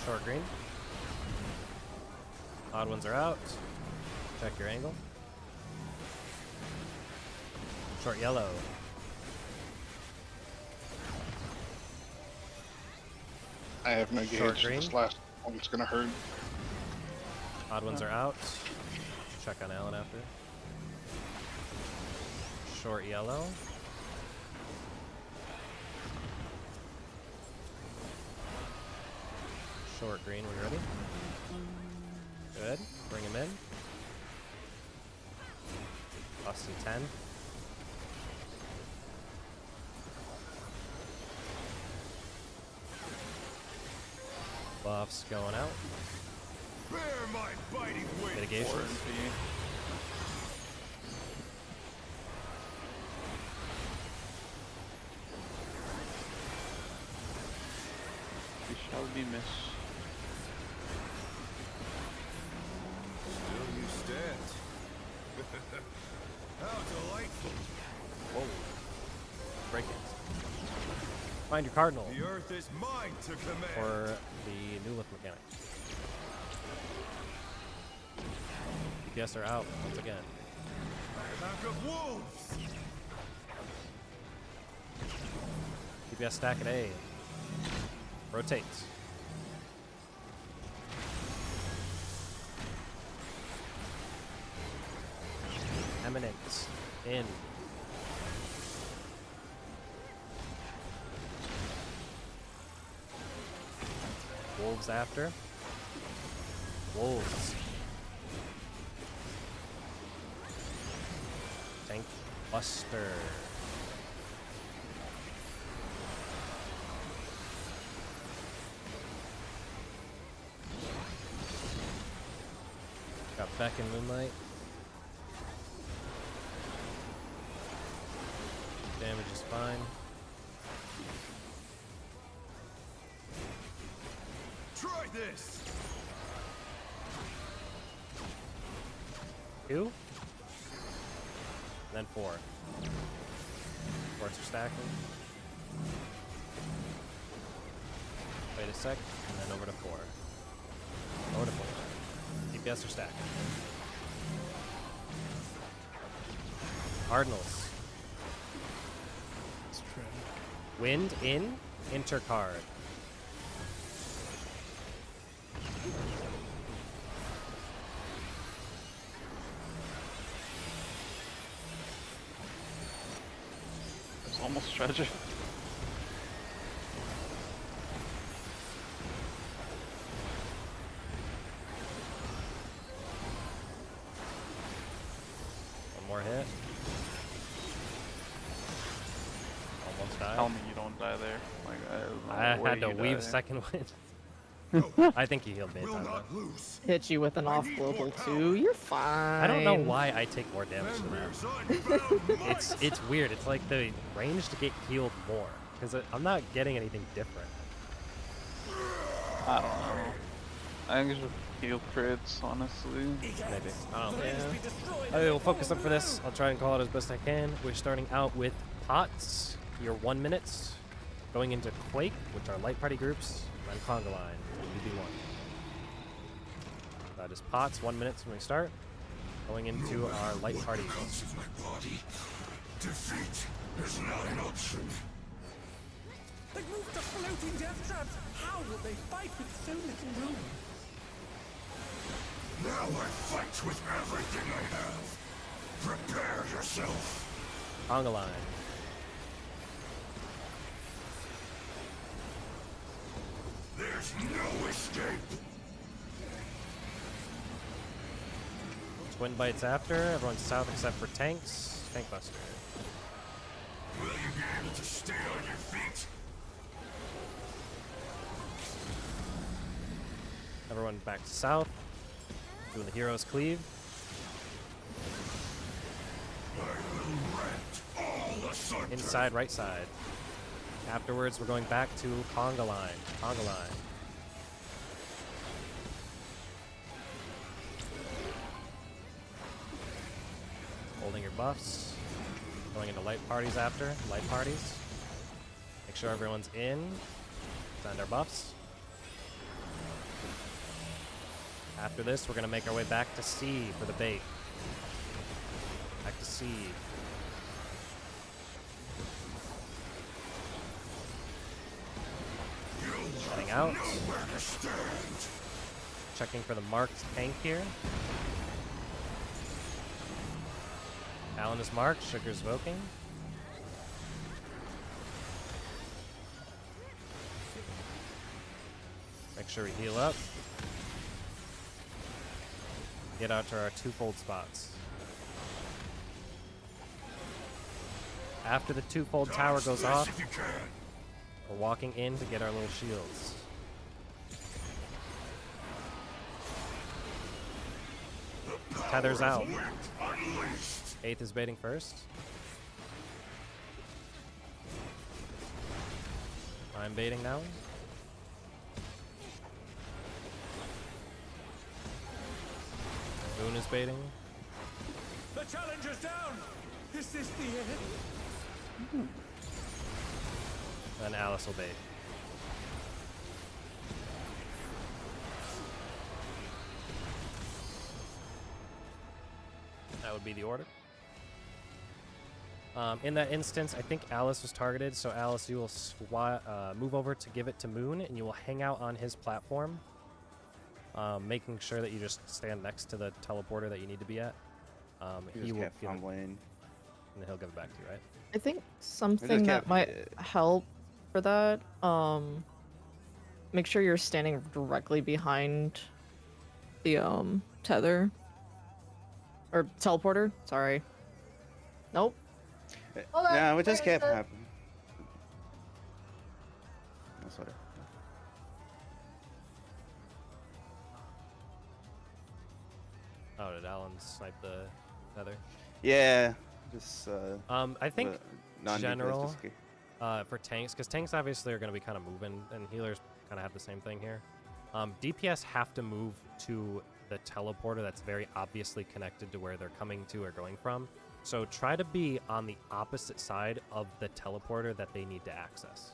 Short green. Odd ones are out. Check your angle. Short yellow. I have no Short gauge. green. This last one's gonna hurt. Odd ones are out. Check on Alan after. Short yellow. Short green, we ready? Good. Bring him in. Busty 10. Buffs going out. Bear my biting weight. Mitigations. We shall be missed. Still you stand. How delightful. Whoa. Break it. Find your cardinal. The earth is mine to command. Or the new lift mechanic. DPS are out once again. Pack of wolves. DPS stack at A. Rotate. Eminent. In. Wolves after. Wolves. Tank Buster. Got Beck and Moonlight. Damage is fine. Try this. 2. And then 4. Forts are stacking. Wait a sec, and then over to 4. Over to 4. DPS are stacking. Cardinals. Let's try. Wind in, intercard. It's almost tragic. One more hit. Almost died. Tell me you don't die there. Like, I way had to you weave die. second wind. I think he healed me. Will Time, not though. lose. Hit you with an off global too. You're fine. I don't know why I take more damage than that. Fenrir's unbound might. It's weird. It's like the range to get healed more because I'm not getting anything different. I don't know. I think it's just heal crits, honestly. Maybe. I don't know. Yeah. I will focus up for this. I'll try and call it as best I can. We're starting out with Pots, your 1 minutes, going into Quake, which are light party groups, and Conga Line, UB1. That is Pots, 1 minute when we start. Going into our light party. Of my body. Defeat is not an option. They moved to floating death traps. How will they fight with so little room? Now I fight with everything I have. Prepare yourself. Conga line. There's no escape. Twin bites after. Everyone's south except for tanks. Tank buster. Will you be able to stay on your feet? Everyone back to south. Doing the heroes cleave. I will rent all asunder. Inside, right side. Afterwards, we're going back to Conga line. Conga line. Holding your buffs. Going into light parties after. Light parties. Make sure everyone's in. Send our buffs. After this, we're going to make our way back to C for the bait. Back to C. Heading out. Checking for the marked tank here. Alan is marked. Sugar's Voking. Make sure we heal up. Get out to our twofold spots. After the twofold tower goes off, we're walking in to get our little shields. Tether's out. 8th is baiting first. I'm baiting now. Moon is baiting. The challenger's down! Is this the end? Then Alice will bait. That would be the order. In that instance, I think Alice was targeted, so Alice, you will move over to give it to Moon, and you will hang out on his platform, making sure that you just stand next to the teleporter that you need to be at. He will kept fumbling. and then he'll give it back to you, right? I think something that might help for that, make sure you're standing directly behind the tether or teleporter. Sorry. Nope. No, it just kept happening. Oh, sorry. Oh, did Alan snipe the tether? Yeah, just I think general escape. For tanks, because tanks obviously are going to be kind of moving, and healers kind of have the same thing here. DPS have to move to the teleporter that's very obviously connected to where they're coming to or going from. So try to be on the opposite side of the teleporter that they need to access.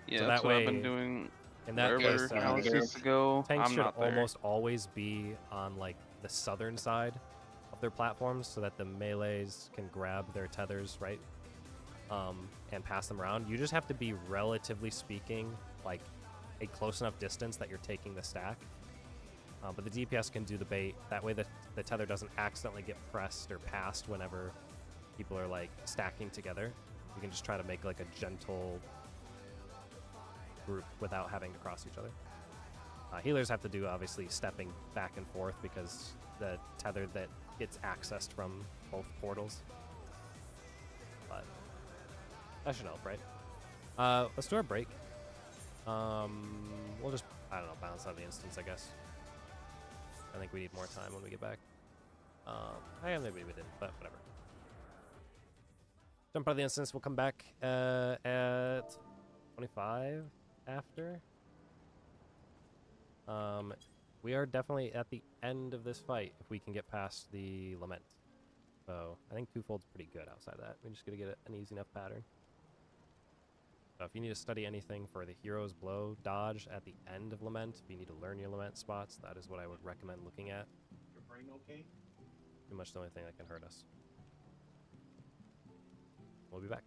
Yeah, so that's that what way, I've been doing. in that Wherever case, Alice used to go, tanks I'm should not there. almost always be on like the southern side of their platforms, so that the melees can grab their tethers, right, and pass them around. You just have to be, relatively speaking, like a close enough distance that you're taking the stack. But the DPS can do the bait. That way the tether doesn't accidentally get pressed or passed whenever people are like stacking together. You can just try to make like a gentle group without having to cross each other. Healers have to do, obviously, stepping back and forth because the tether that gets accessed from both portals. But that should help, right? Let's do our break. We'll just, I don't know, bounce out of the instance, I guess. I think we need more time when we get back. Maybe we didn't, but whatever. Jump out of the instance. We'll come back at 25 after. We are definitely at the end of this fight if we can get past the Lament. So I think twofold's pretty good outside of that. We're just going to get an easy enough pattern. So if you need to study anything for the Hero's Blow dodge at the end of Lament, if you need to learn your Lament spots, that is what I would recommend looking at. Your brain okay? Pretty much the only thing that can hurt us. We'll be back.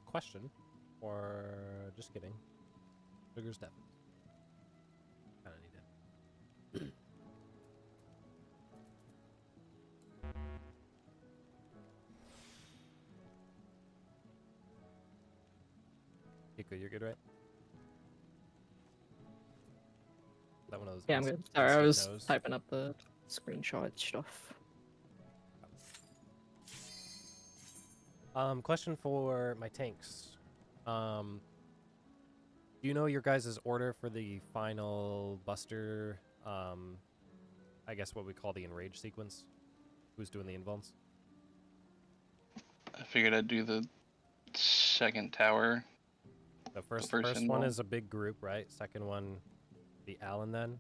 Question, or just kidding. Sugar's definitely kind of needed. Kiko, you're good, right? That one of those. Yeah, I'm good. Sorry, I was typing up the screenshot stuff. Question for my tanks. Do you know your guys' order for the final Buster? I guess what we call the enrage sequence. Who's doing the invulns? I figured I'd do the second tower. The first first one invuln. is a big group, right? Second one, the Allen then.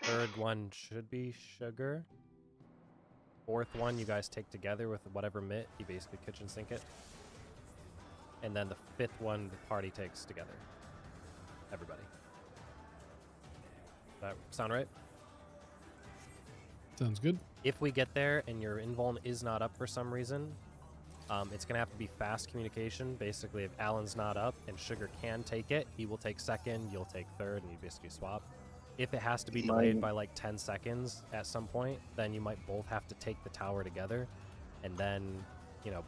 Third one should be Sugar. Fourth one, you guys take together with whatever mitt. You basically kitchen sink it. And then the fifth one, the party takes together. Everybody. Does that sound right? Sounds good. If we get there and your invuln is not up for some reason, it's going to have to be fast communication. Basically, if Alan's not up and Sugar can take it, he will take second, you'll take third, and you basically swap. If it has to be delayed by like 10 seconds at some point, then you might both have to take the tower together and then, you know,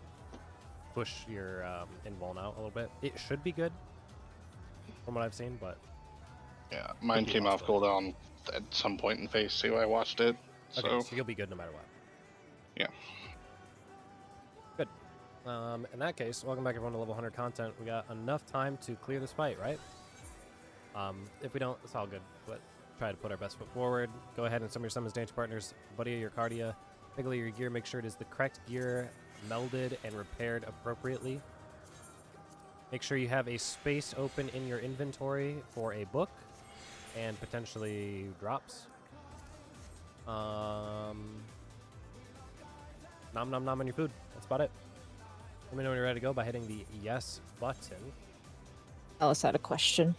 push your invuln out a little bit. It should be good from what I've seen, but... Yeah, mine came off cooldown at some point in phase 2. I watched it. Okay, So so you'll be good no matter what. yeah. Good. In that case, welcome back everyone to level 100 content. We got enough time to clear this fight, right? If we don't, it's all good, but try to put our best foot forward. Go ahead and summon your summons, danger partners, buddy your cardia, pickle your gear, make sure it is the correct gear, melded and repaired appropriately. Make sure you have a space open in your inventory for a book and potentially drops. Nom nom nom on your food. That's about it. Let me know when you're ready to go by hitting the yes button. Alice had a question.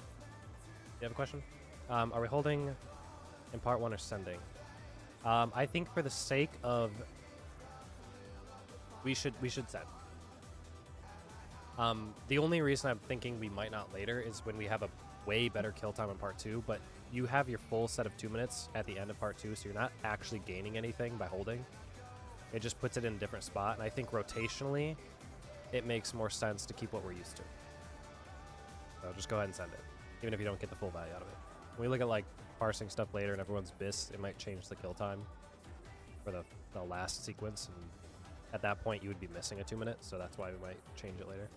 You have a question? Are we holding in part 1 or sending? I think for the sake of... We should send. The only reason I'm thinking we might not later is when we have a way better kill time in part 2, but you have your full set of 2 minutes at the end of part 2, so you're not actually gaining anything by holding. It just puts it in a different spot, and I think rotationally, it makes more sense to keep what we're used to. So just go ahead and send it, even if you don't get the full value out of it. When we look at like parsing stuff later and everyone's bis, it might change the kill time for the last sequence, and at that point you would be missing a 2 minute, so that's why we might change it later.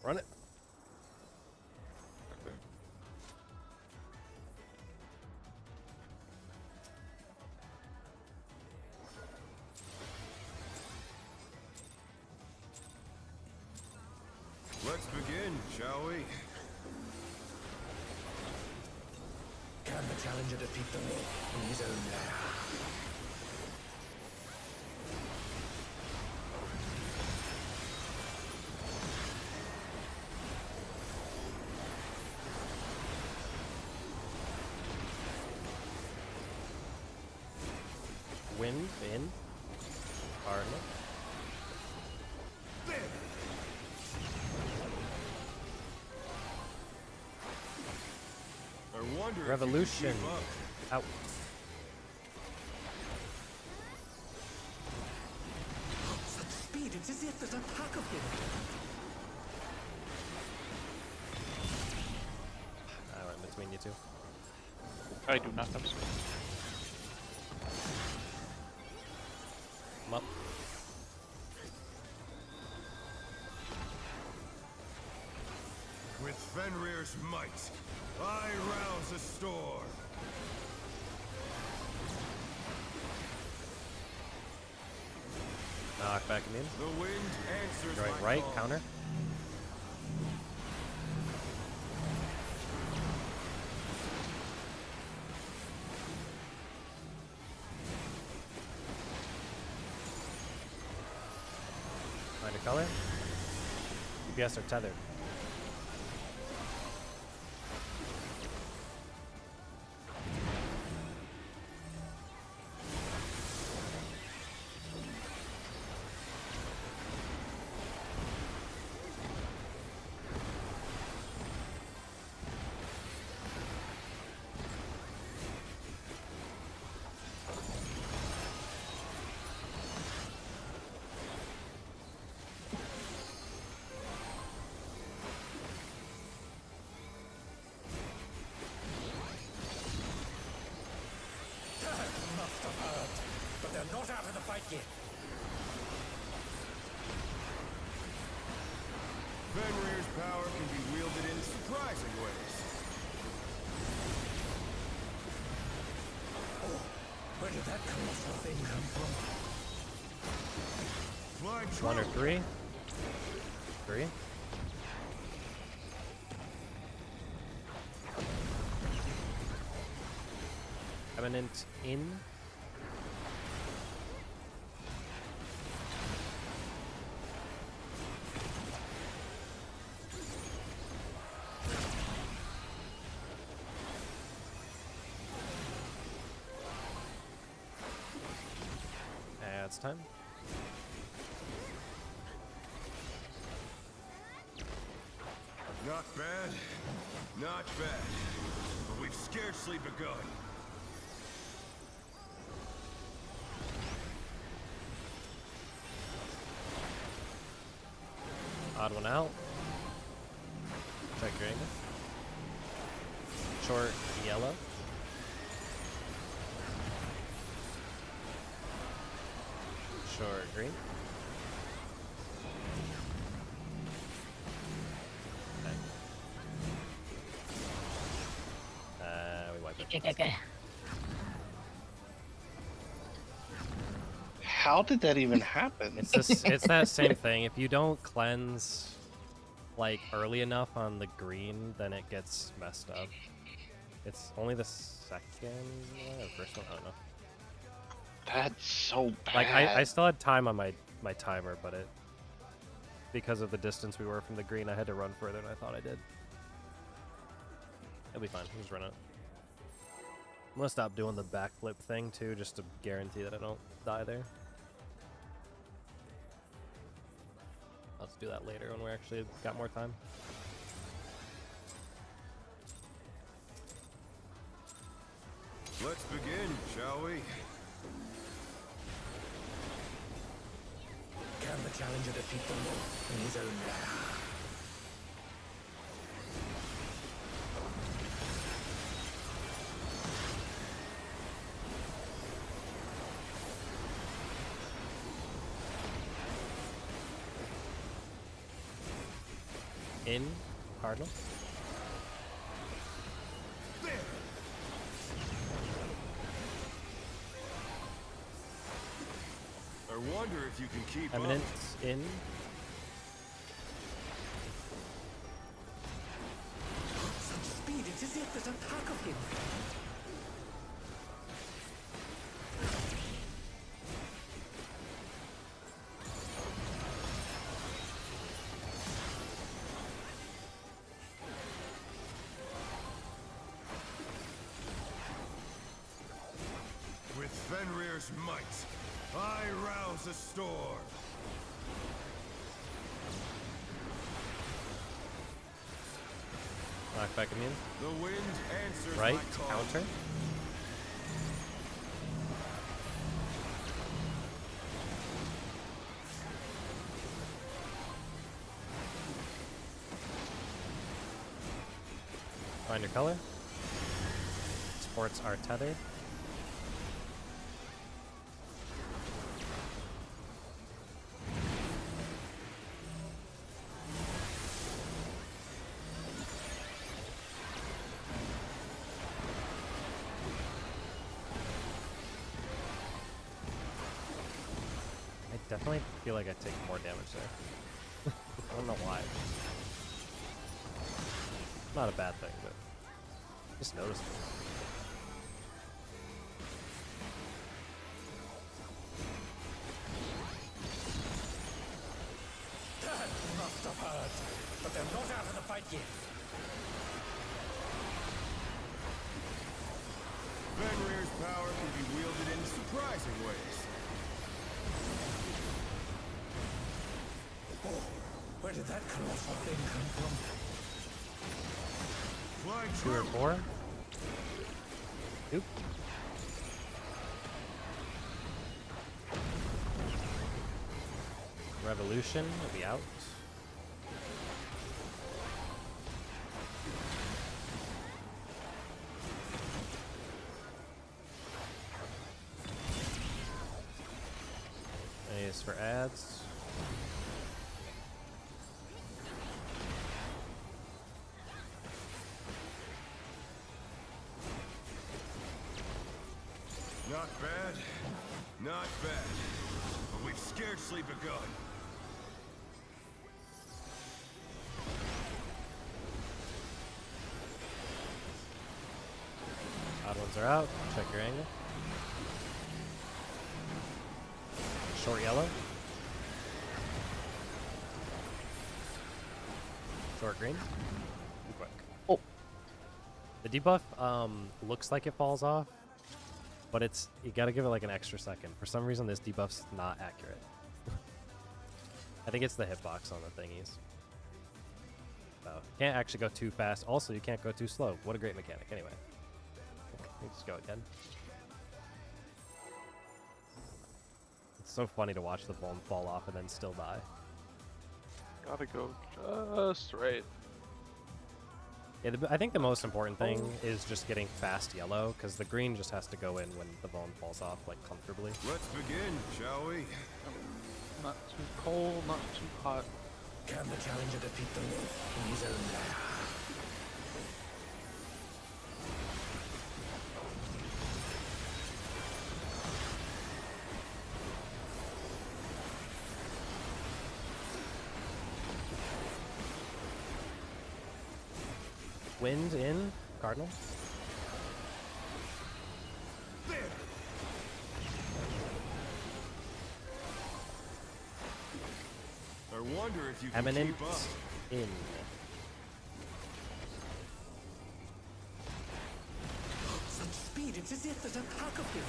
Run it. Let's begin, shall we? Can the challenger defeat them in his own lair? Wind in. Cardinal. I wonder if Revolution. you can keep up. Out. Such speed, it's as if there's a pack of him. I went between you two. I do not have space. I'm up. With Fenrir's might, I rouse a storm. Knock back immune. The wind answers Going my right, call. counter. Find a color. UPS are tethered. gift. Fenrir's power can be wielded in surprising ways. Oh, where did that colossal thing come from? Flying One or true. three? Three? Eminent in. It's time. Not bad. Not bad. But we've scarcely begun. Odd one out. Check your angle. Short yellow. Short green. Okay. We wipe it. How did that even happen? It's this, it's that same thing. If you don't cleanse like early enough on the green, then it gets messed up. It's only the second one or first one, I don't know. That's so bad. Like I still had time on my timer, but it because of the distance we were from the green, I had to run further than I thought I did. It'll be fine. We'll just run it. I'm gonna stop doing the backflip thing too, just to guarantee that I don't die there. Let's do that later when we actually got more time. Let's begin, shall we? Can the challenger defeat the wolf in his own lair? In Cardinal. I wonder if you can keep Eminent up. in. Such speed, it's as if there's a pack of him. With Fenrir's might, I rouse a storm. Knockback immune. The wind answers Right. my call. Counter. Find your color. Sports are tethered. I definitely feel like I take more damage there. I don't know why. Not a bad thing, but just noticed it. That must have hurt, but they're not out of the fight yet. Fenrir's power can be wielded in surprising ways. Oh, where did that colossal thing come from? Flying 2 or true. 4. Oop. Revolution will be out. Nice. Not bad. Not bad. But we've scarcely begun. Odd ones are out. Check your angle. Short yellow. Short green. Too quick. Oh. The debuff looks like it falls off, but you gotta give it like an extra second. For some reason, this debuff's not accurate. I think it's the hitbox on the thingies. So, can't actually go too fast. Also, you can't go too slow. What a great mechanic. Anyway. Let's just go again. It's so funny to watch the bone fall off and then still die. Gotta go just right. Yeah, I think the most important thing is just getting fast yellow, because the green just has to go in when the bone falls off, like, comfortably. Let's begin, shall we? Not too cold, not too hot. Can the challenger defeat the wolf in his own lair? Wind in, Cardinal. There. I wonder if you can Eminent keep up. in. Such speed, it's as if there's a pack of him.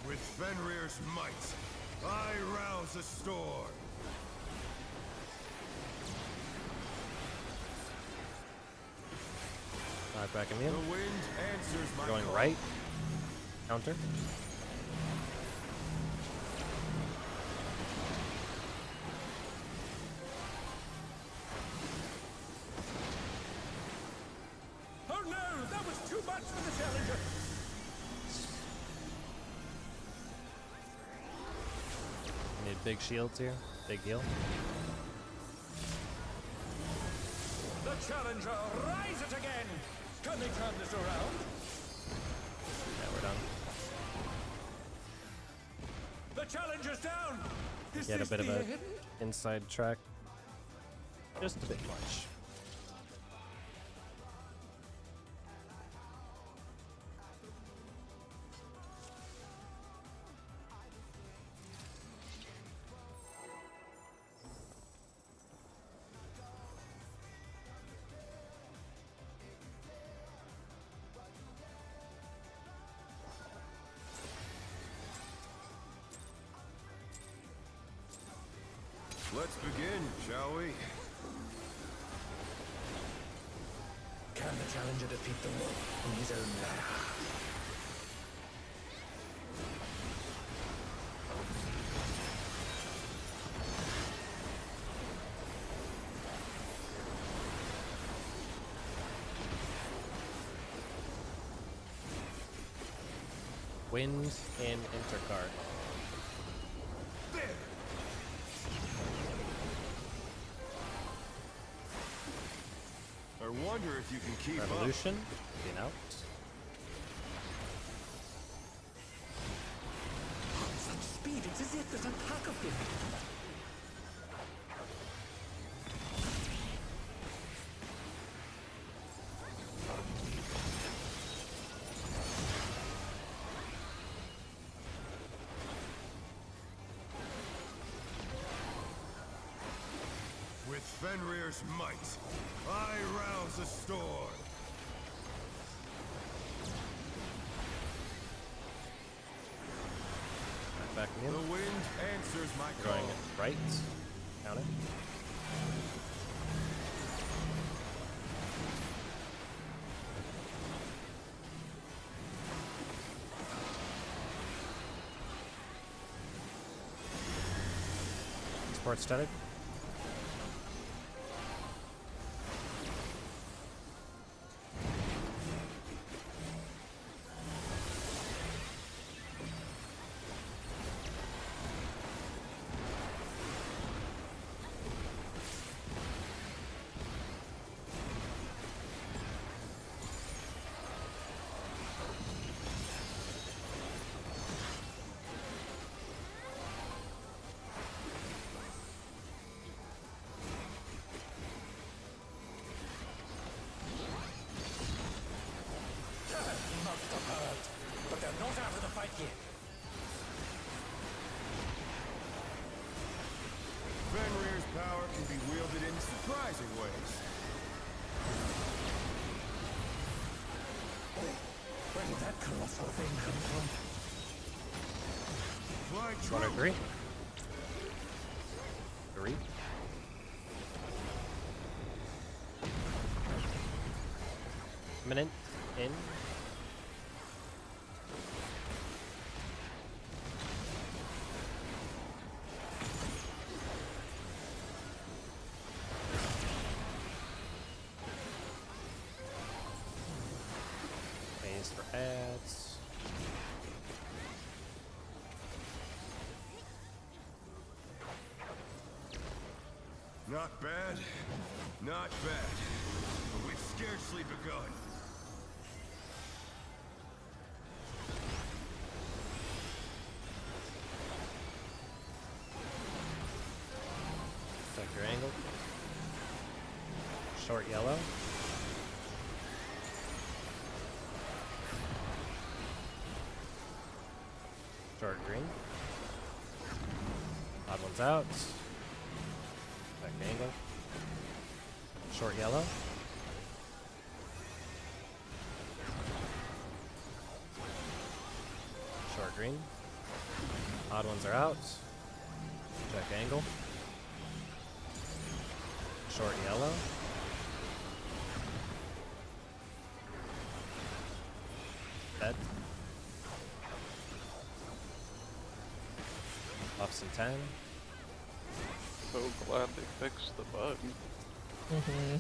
With Fenrir's might, I rouse a storm. Alright, backing me The in. wind answers my Going call. right. Counter. Oh no, that was too much for the challenger. Need big shields here. Big heal. The challenger rises again. Can they turn this around? Yeah, we're done. The challenger's down. Is Get a this bit of the a end? inside track. Just a bit much. Let's begin, shall we? Can the challenger defeat the wolf in his own lair? Wind in intercard. There. I wonder if you can keep Revolution. Being out. Such speed, it's as if there's a pack of him. With Fenrir's might, I rouse a storm. Right, backing The in. wind answers my call. Going right. Counter. it started. Must have hurt, but they're not out of the fight yet. Fenrir's power can be wielded in surprising ways. Where did that colossal thing come from? Fly One or true. three. Three. Minute in. Phase for ads. Not bad. Not bad. But we've scarcely begun. Check your angle. Short yellow. Short green. Odd one's out. Back angle. Short yellow. Short green. Odd ones are out. Check angle. Short yellow. Dead. Buffs and 10. So glad they fixed the bug. Mm-hmm.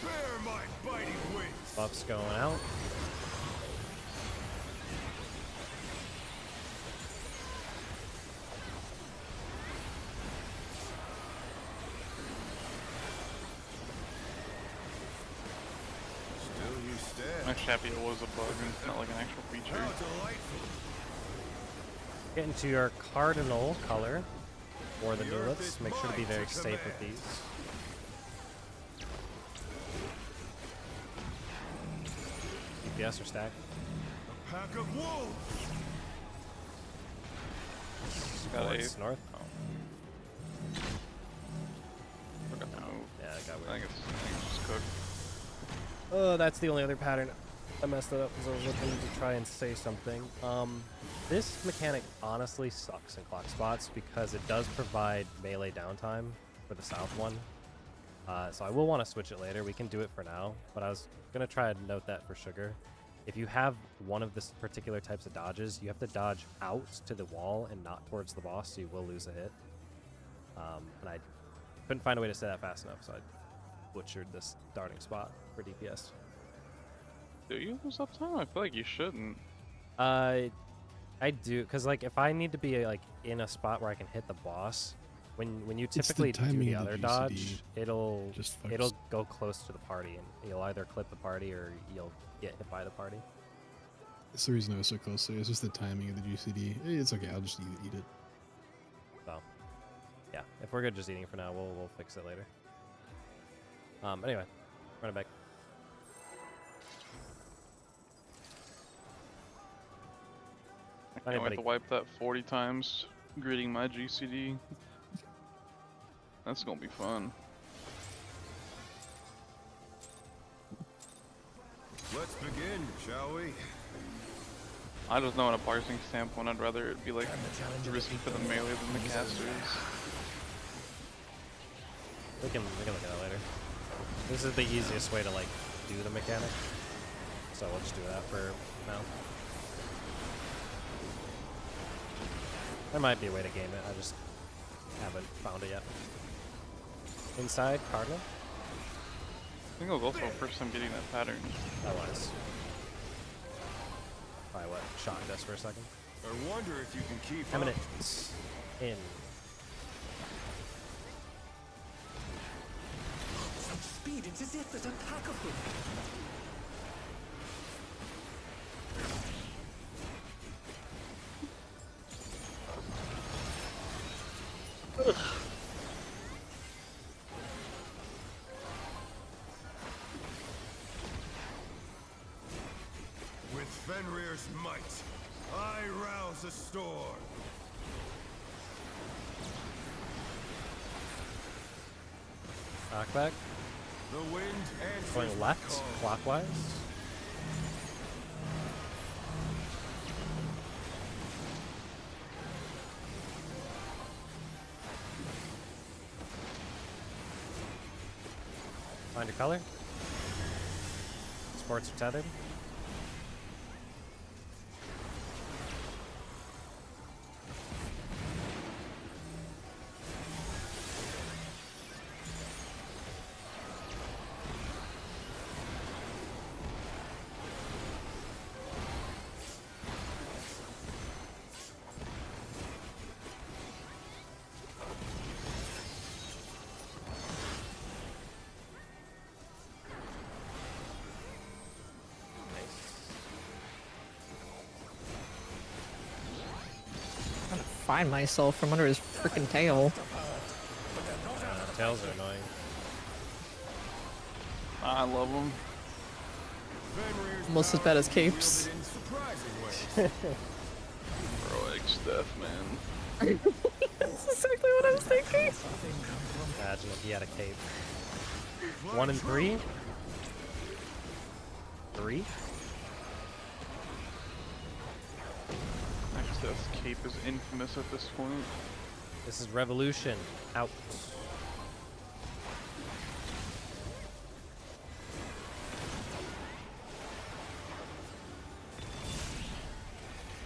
Bear my biting wings. Buffs going out. Still you stand. I'm happy it was a bug and it's not like an actual feature. How delightful. Get into your cardinal color for the The new earth looks. is Make sure to be mine very to safe with command. these. DPS or stack. A pack of wolves. Got a- Towards north. Forgot to move. Yeah, that got I weird. think it's just cooked. Oh, that's the only other pattern. I messed it up because I was looking to try and say something. This mechanic honestly sucks in clock spots because it does provide melee downtime for the south one. So I will want to switch it later. We can do it for now, but I was going to try and note that for Sugar. If you have one of this particular types of dodges, you have to dodge out to the wall and not towards the boss, so you will lose a hit. And I couldn't find a way to say that fast enough, so I butchered this darting spot for DPS. Do you lose uptime? I feel like you shouldn't. I do, because like if I need to be like in a spot where I can hit the boss, when you It's the typically do timing the of the other GCD dodge, it'll just fucks. it'll go close to the party, and you'll either clip the party or you'll get hit by the party. That's the reason I was so close there. It's just the timing of the GCD. It's okay. I'll just eat it. So yeah, if we're good just eating it for now, we'll fix it later. Anyway, run it back. I can't wait Anybody- to wipe that 40 times, greeting my GCD. That's gonna be fun. Let's begin, shall we? I just know in a parsing standpoint, I'd rather it be like risky for the melee than the casters. We can look at that later. This is the easiest way to like do the mechanic, so we'll just do that for now. There might be a way to game it. I just haven't found it yet. Inside, Cardinal. I think it was also the first time getting that pattern. That was. Probably what shocked us for a second. I wonder if you can keep up. Eminence. In. Such speed, it's as if there's a pack of them. With Fenrir's might, I rouse a storm. Knockback. The wind answers Going my left, call. clockwise. Find your color. Sports are tethered. Trying to find myself from under his freaking tail. Tails are annoying. I love them. Fenrir's Almost as power bad as can be capes. wielded in surprising ways. Heroic stuff, man. That's exactly what I was thinking. Imagine if he had a cape. 1 and 3. 3. Next Death's cape is infamous at this point. This is Revolution. Out.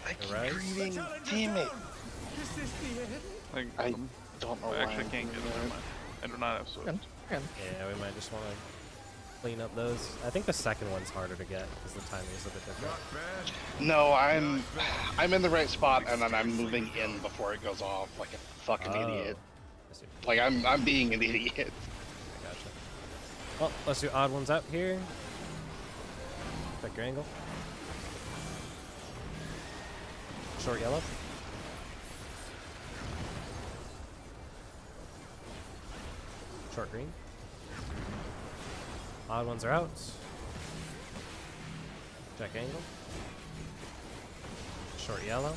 I keep Right. reading. Challenge is Damn it. down. Is this the end? Like, I don't know I why. actually I'm can't get doing them. that. I do not have Swift. Good. Good. Yeah, we might just want to clean up those. I think the second one's harder to get because the timing is a bit different. Not bad. No, I'm in the right spot, and then I'm moving in before it goes off like a fucking idiot. I see. Like I'm being an idiot. I gotcha. Well, let's do odd ones out here. Check your angle. Short yellow. Short green. Odd ones are out. Check angle. Short yellow.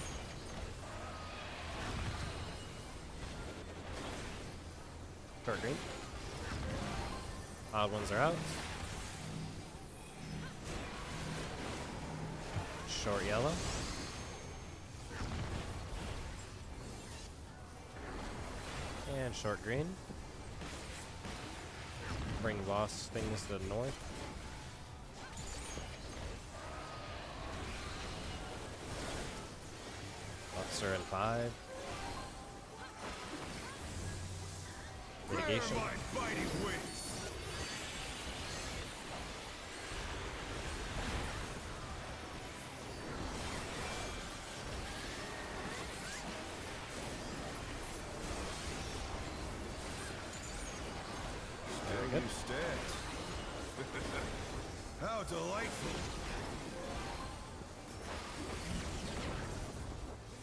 Short green. Odd ones are out. Short yellow. And short green. Bring boss things to the north. Officer in 5. Mitigation. Where are my fighting wings? Very There good. you stand. How delightful.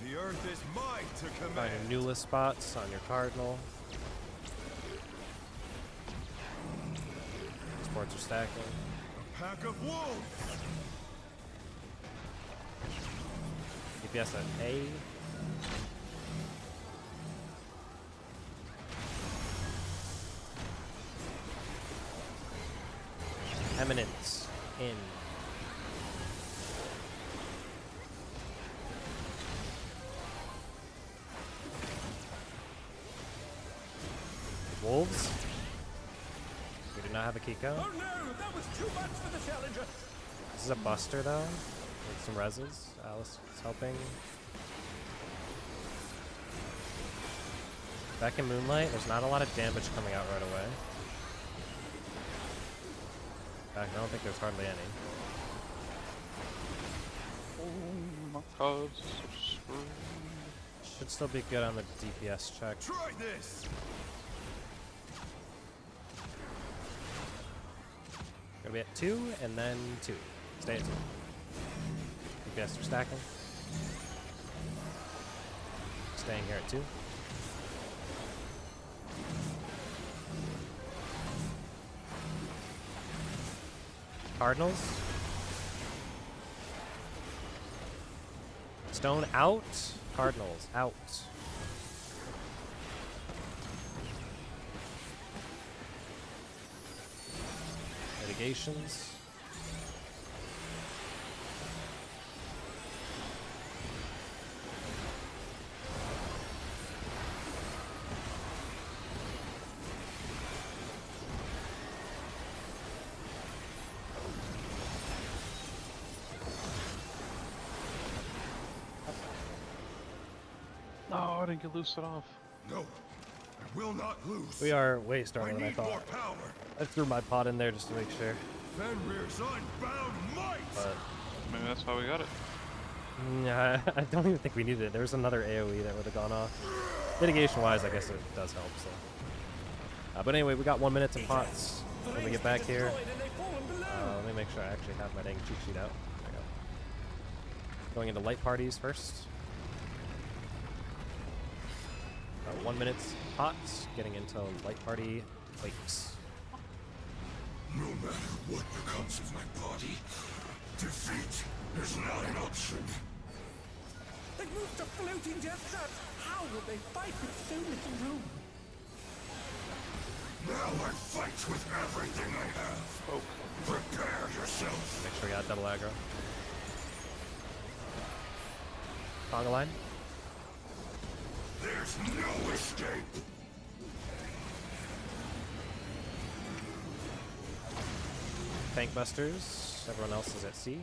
The earth is mine to Find command. your newlist spots on your cardinal. Sports are stacking. A pack of wolves. DPS at A. Eminence in. Wolves. We do not have a Kiko. Oh no, that was too much for the challenger. This is a buster though, with some reses. Alice is helping. Back in Moonlight, there's not a lot of damage coming out right away. In fact, I don't think there's hardly any. Oh my god, this is so screwed. Should still be good on the DPS check. Try this. Gonna be at 2 and then 2. Stay at 2. DPS are stacking. Staying here at 2. Cardinals. Stone out. Cardinals out. Mitigations. No, I didn't get loose it off. No, I will not lose. We are way I stronger than I need more thought. power. I threw my pot in there just to make sure. Fenrir's unbound might. But Maybe that's how we got it. yeah, I don't even think we needed it. There was another AoE that would have gone off. Mitigation-wise, I guess it does help. So, but anyway, we got 1 minute to pots. When we get back here, let me make sure I actually have my dang cheat sheet out. There we go. Going into light parties first. 1 minute pots. Getting into light party wakes. No matter what becomes of my body, defeat is not an option. They moved to floating death traps. How will they fight with so little room? Now I fight with everything I have. Oh. Prepare yourself. Make sure we got double aggro. Conga line. There's no escape. Tank busters. Everyone else is at C.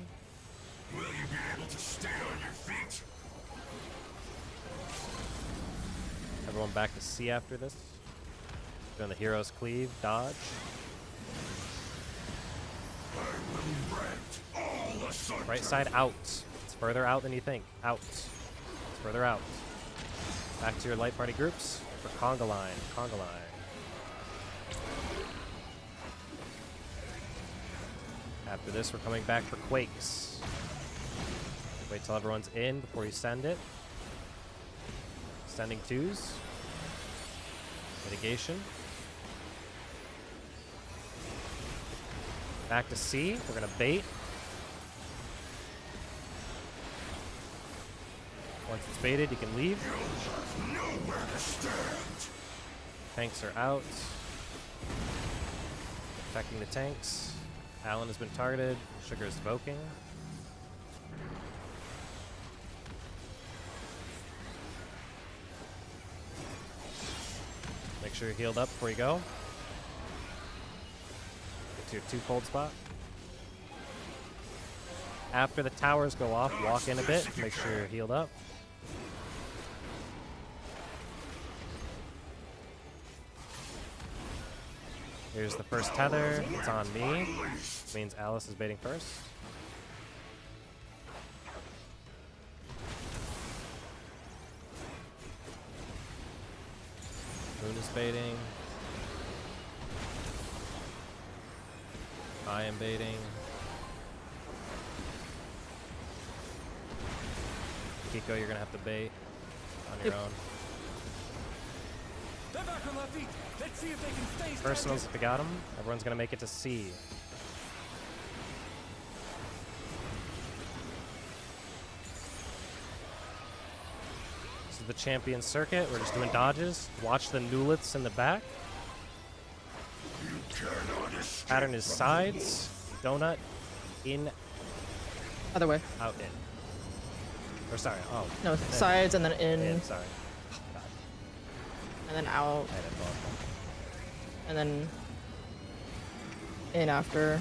Will you be able to stay on your feet? Everyone back to C after this. Doing the hero's cleave, dodge. I will rent all asunder. Right side out. It's further out than you think. Out. It's further out. Back to your light party groups for conga line. Conga line. After this, we're coming back for quakes. Wait till everyone's in before you send it. Sending twos. Mitigation. Back to C. We're gonna bait. Once it's baited, you can leave. Nowhere to stand. Tanks are out. Attacking the tanks. Alan has been targeted. Sugar is evoking. Make sure you're healed up before you go. Get to your 2 cold spot. After the towers go off, walk in a bit. Make sure you're healed up. Here's the first tether. It's on me. Which means Alice is baiting first. Moon is baiting. I am baiting. Kiko, you're gonna have to bait on your own. They're back on their feet. Let's see if they can stay Personals, if we got them, everyone's gonna make it to C. This is the champion circuit. We're just doing dodges. Watch the nulets in the back. Pattern is sides, donut, in, Other way. out, in. Or sorry, oh. No, sides and then in, Sorry. and then out, I had it wrong. and then in after,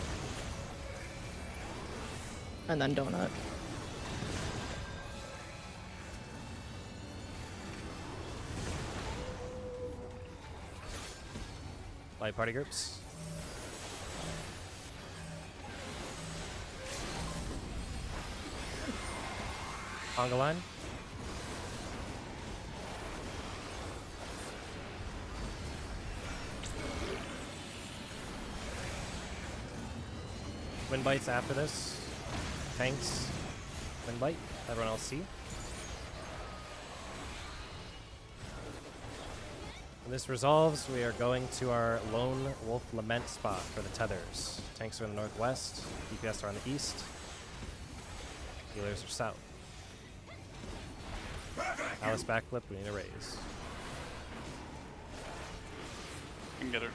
and then donut. Light party groups. Conga line. Wind bites after this. Tanks. Wind bite. Everyone else see. When this resolves, we are going to our Lone Wolf Lament spot for the tethers. Tanks are in the northwest. DPS are on the east. Healers are south. Alice backflip, we need a raise. You can get her.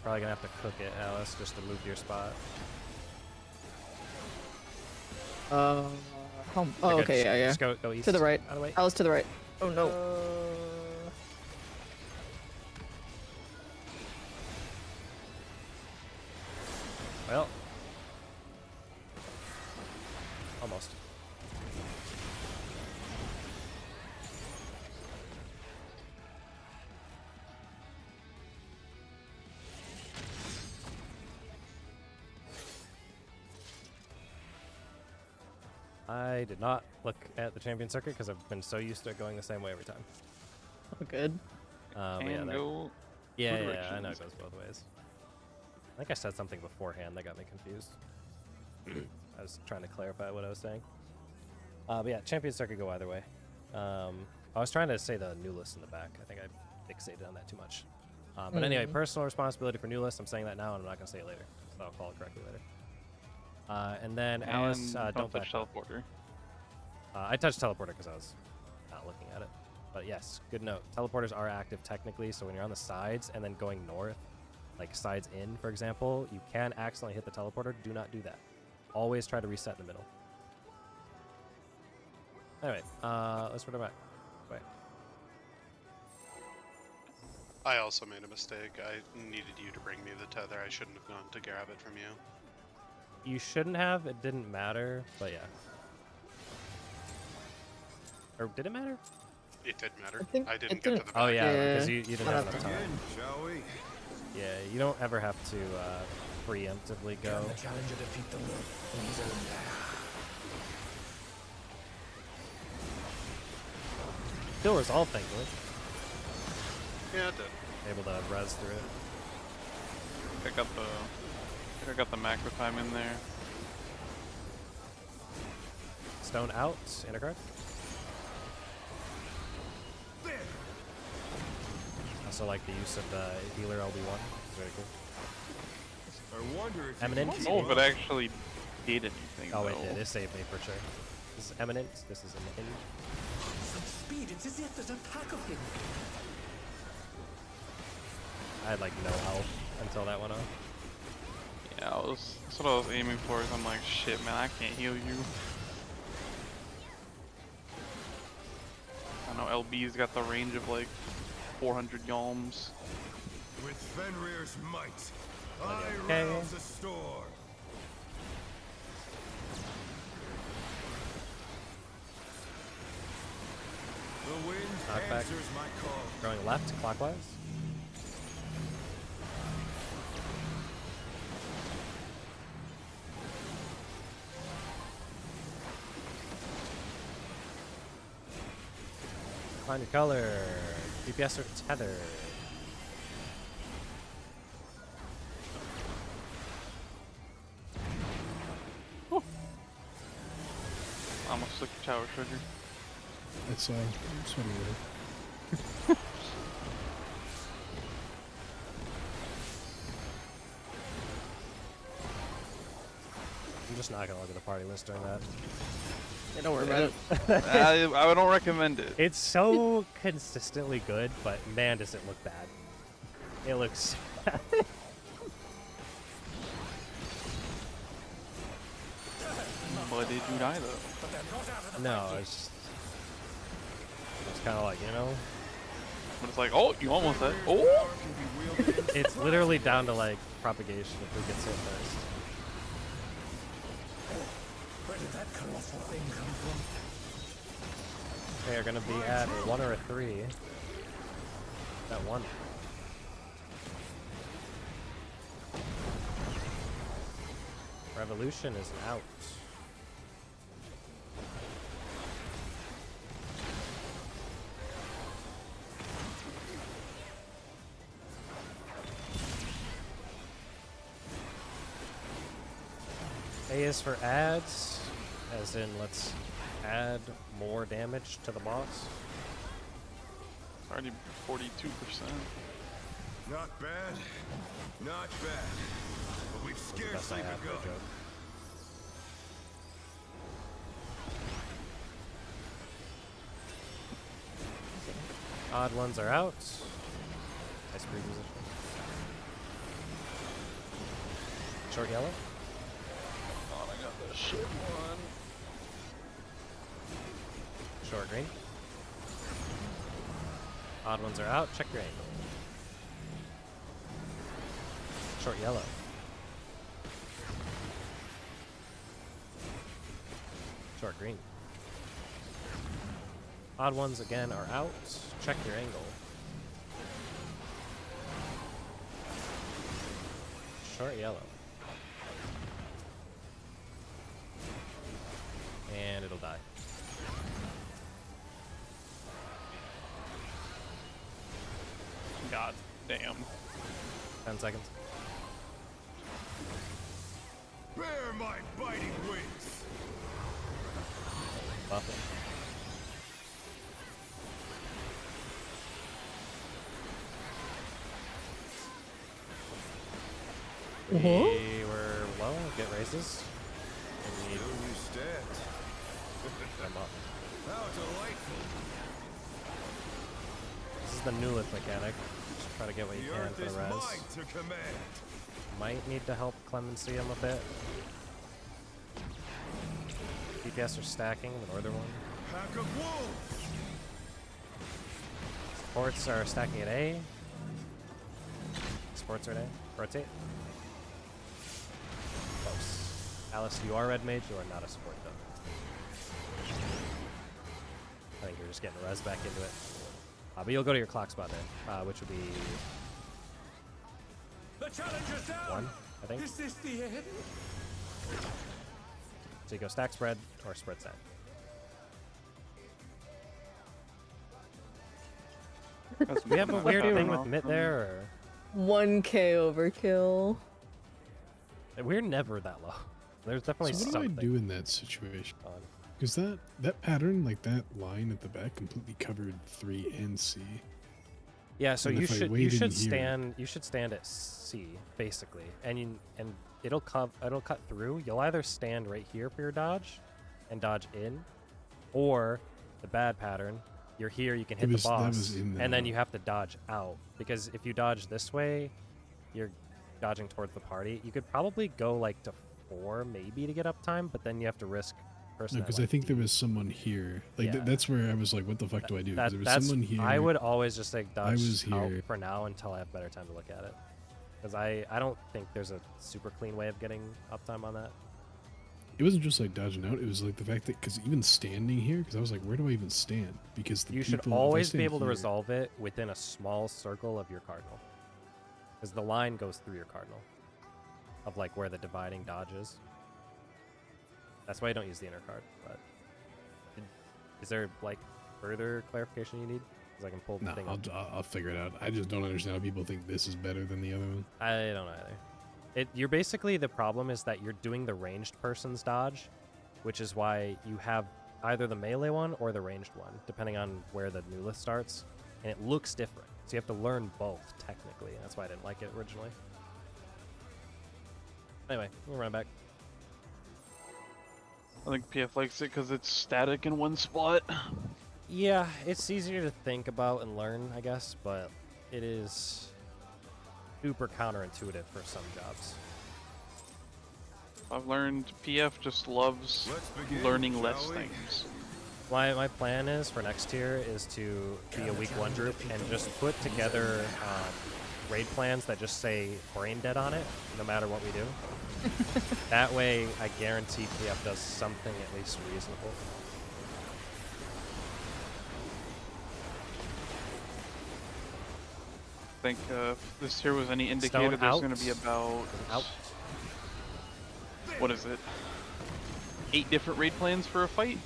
Probably gonna have to cook it, Alice, just to move to your spot. Home. Oh, Okay, okay, yeah, yeah. Just go east. To the right. Out of the way. Alice to the right. Oh no. Well. Almost. I did not look at the champion circuit because I've been so used to it going the same way every time. Oh, good. But yeah, And that- go. yeah, two yeah, I know it directions. goes both ways. I think I said something beforehand that got me confused. I was trying to clarify what I was saying. But yeah, champion circuit go either way. I was trying to say the new list in the back. I think I fixated on that too much. But anyway, personal responsibility for new list. I'm saying that now, and I'm not going to say it later. So I'll call it correctly later. And then Alice, And don't touch back up. teleporter. I touched teleporter because I was not looking at it. But yes, good note. Teleporters are active technically, so when you're on the sides and then going north, like sides in, for example, you can accidentally hit the teleporter. Do not do that. Always try to reset in the middle. Anyway, let's run it back. Wait. I also made a mistake. I needed you to bring me the tether. I shouldn't have gone to grab it from you. You shouldn't have. It didn't matter, but yeah. Or did it matter? It did matter. think I it didn't get to didn't- the back. Oh yeah, Yeah. because you didn't have enough time. Shall we? Yeah, you don't ever have to preemptively go. Can the challenger defeat the wolf in his own lair? Still resolve, thankfully. Yeah, it did. Able to res through it. I got the macro time in there. Stone out, Intercard. Also like the use of the healer LB1. It's very cool. I wonder if Eminent. I don't know if it actually did anything. Oh, it though. did. It saved me for sure. This is Eminent. This is an hinge. Such speed, it's as if there's a pack of him. I had like no health until that went off. Yeah, that's what I was aiming for. Is I'm like, shit, man, I can't heal you. I know LB's got the range of like 400 yalms. with Fenrir's might, Okay. I rouse the storm. The wind Knockback. answers my call. Going left, clockwise. Find your color. DPS are tethered. Almost took your tower trigger. It's sort of weird. I'm just not gonna look at the party list during that. Yeah, don't worry about it. I don't recommend it. It's so consistently good, but man, does it look bad. It looks bad. But did you die though? No, it's kind of like, you know, But it's like, oh, you almost died. Oh! it's literally down to like propagation if who gets hit first. Where did that colossal thing come from? They are going to be at 1 or a 3. That 1. Revolution is out. A is for adds, as in let's add more damage to the boss. It's already 42%. Not bad. Not bad. But we've That's the best I scarcely have for a begun. joke. Odd ones are out. Nice free position. Short yellow. Oh, I got the shit one. Short green. Odd ones are out. Check your angle. Short yellow. Short green. Odd ones again are out. Check your angle. Short yellow. And it'll die. God damn. 10 seconds. Bear my biting wings. Buff it. We were low. Get raises. And we need Show you stats. them up. How delightful. This is the newest mechanic. Just try to get what you The can earth for is the res. mine to command. Might need to help Clemency him a bit. DPS are stacking, the northern one. Pack of wolves. Supports are stacking at A. Supports are at A. Rotate. Close. Alice, you are red mage, you are not a support though. I think you're just getting res back into it. But you'll go to your clock spot there, which would be The challenger's down. 1, I think. Is this the end? So you go stack spread or spread stack. We have a weird thing with Mitt there, 1k overkill. or we're never that low. There's definitely So what do something I do in that situation? on. Because that pattern, like that line at the back, completely covered 3 and C. Yeah, so And you if I should wait in here- stand at C basically, and it'll cut through. You'll either stand right here for your dodge, and dodge in, or the bad pattern. You're here, you can hit That the was boss, in and then the- you have to dodge out because if you dodge this way, you're dodging towards the party. You could probably go like to 4 maybe to get uptime, but then you have to risk. No, Person because I think there was someone here. Like Yeah. that's where I was like, "What the fuck do I do?" 'Cause there was that's someone here. I would always just say dodge was out here. for now until I have better time to look at it. Because I don't think there's a super clean way of getting uptime on that. It wasn't just like dodging out. It was like the fact that because even standing here, because I was like, "Where do I even stand?" Because the You should people, if I always be stand able to here- resolve it within a small circle of your cardinal. Because the line goes through your cardinal. Of like where the dividing dodge is. That's why you don't use the inner card. But is there like further clarification you need? Because I can pull the No, thing I'll, up. I'll figure it out. I just don't understand how people think this is better than the other one. I don't know either. You're basically, the problem is that you're doing the ranged person's dodge, which is why you have either the melee one or the ranged one, depending on where the new list starts, and it looks different. So you have to learn both, technically. That's why I didn't like it originally. Anyway, we'll run it back. I think PF likes it because it's static in one spot. Yeah, it's easier to think about and learn, I guess, but it is super counterintuitive for some jobs. I've learned PF just loves Let's begin, learning less shall we? things. My plan is for next tier is to be a week 1 group and just put together raid plans that just say brain dead on it, no matter what we do. That way, I guarantee PF does something at least reasonable. think if this here was any indicator, Stone there's out. going to be about Out. what is it? 8 different raid plans for a fight.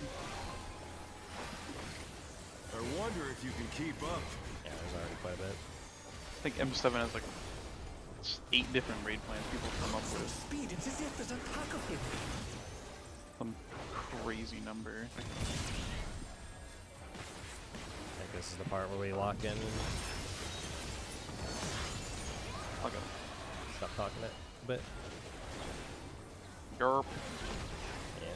I wonder if you can keep up. Yeah, there's already quite a bit. I think M7 has like 8 different raid plans people come up Full with. speed, it's as if there's a pack of him. Some crazy number. I think this is the part where we lock in and Okay. stop talking it a bit. Yerp. Yeah.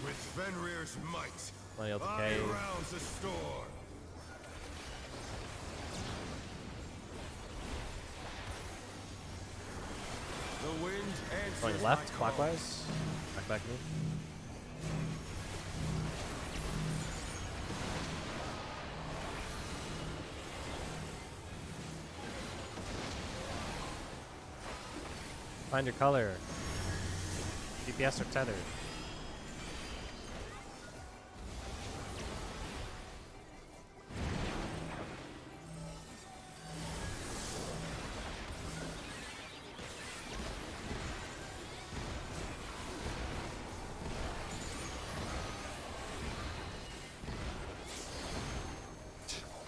With Fenrir's might, Millennial I Decay. rouse the storm. The wind answers Going my left, call. clockwise. Back move. Find your color. GPS or tethered.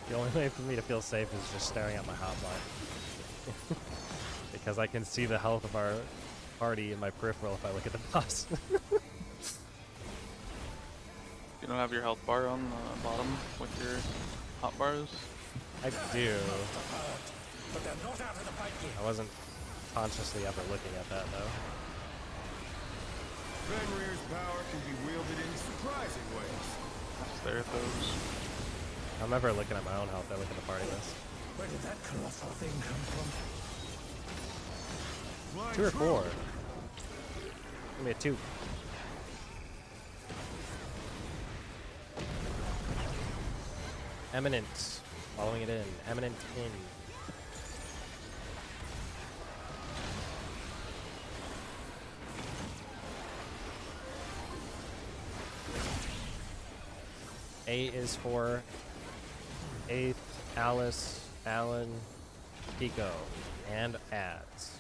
The only way for me to feel safe is just staring at my hotline. Because I can see the health of our party in my peripheral if I look at the boss. You don't have your health bar on the bottom with your hot bars? I do. But they're not out of the fight yet. I wasn't consciously ever looking at that though. Fenrir's power can be wielded in surprising ways. There it goes. I'm never looking at my own health, I look at the party list. Where did that colossal thing come from? Flying 2 or true. 4? Give me a 2. Eminent. Following it in. Eminent in. A is for 8th, Alice, Alan, Pico, and ads.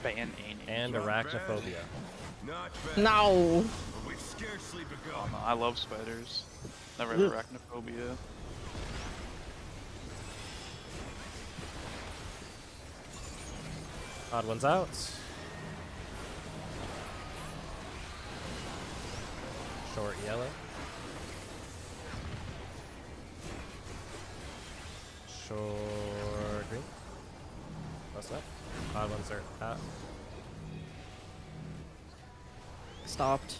Ban And Not arachnophobia. Not bad. No. But we've scarcely begun. I love spiders. Never had arachnophobia. Odd one's out. Short yellow. Short green. What's that? Odd ones are out. Stopped.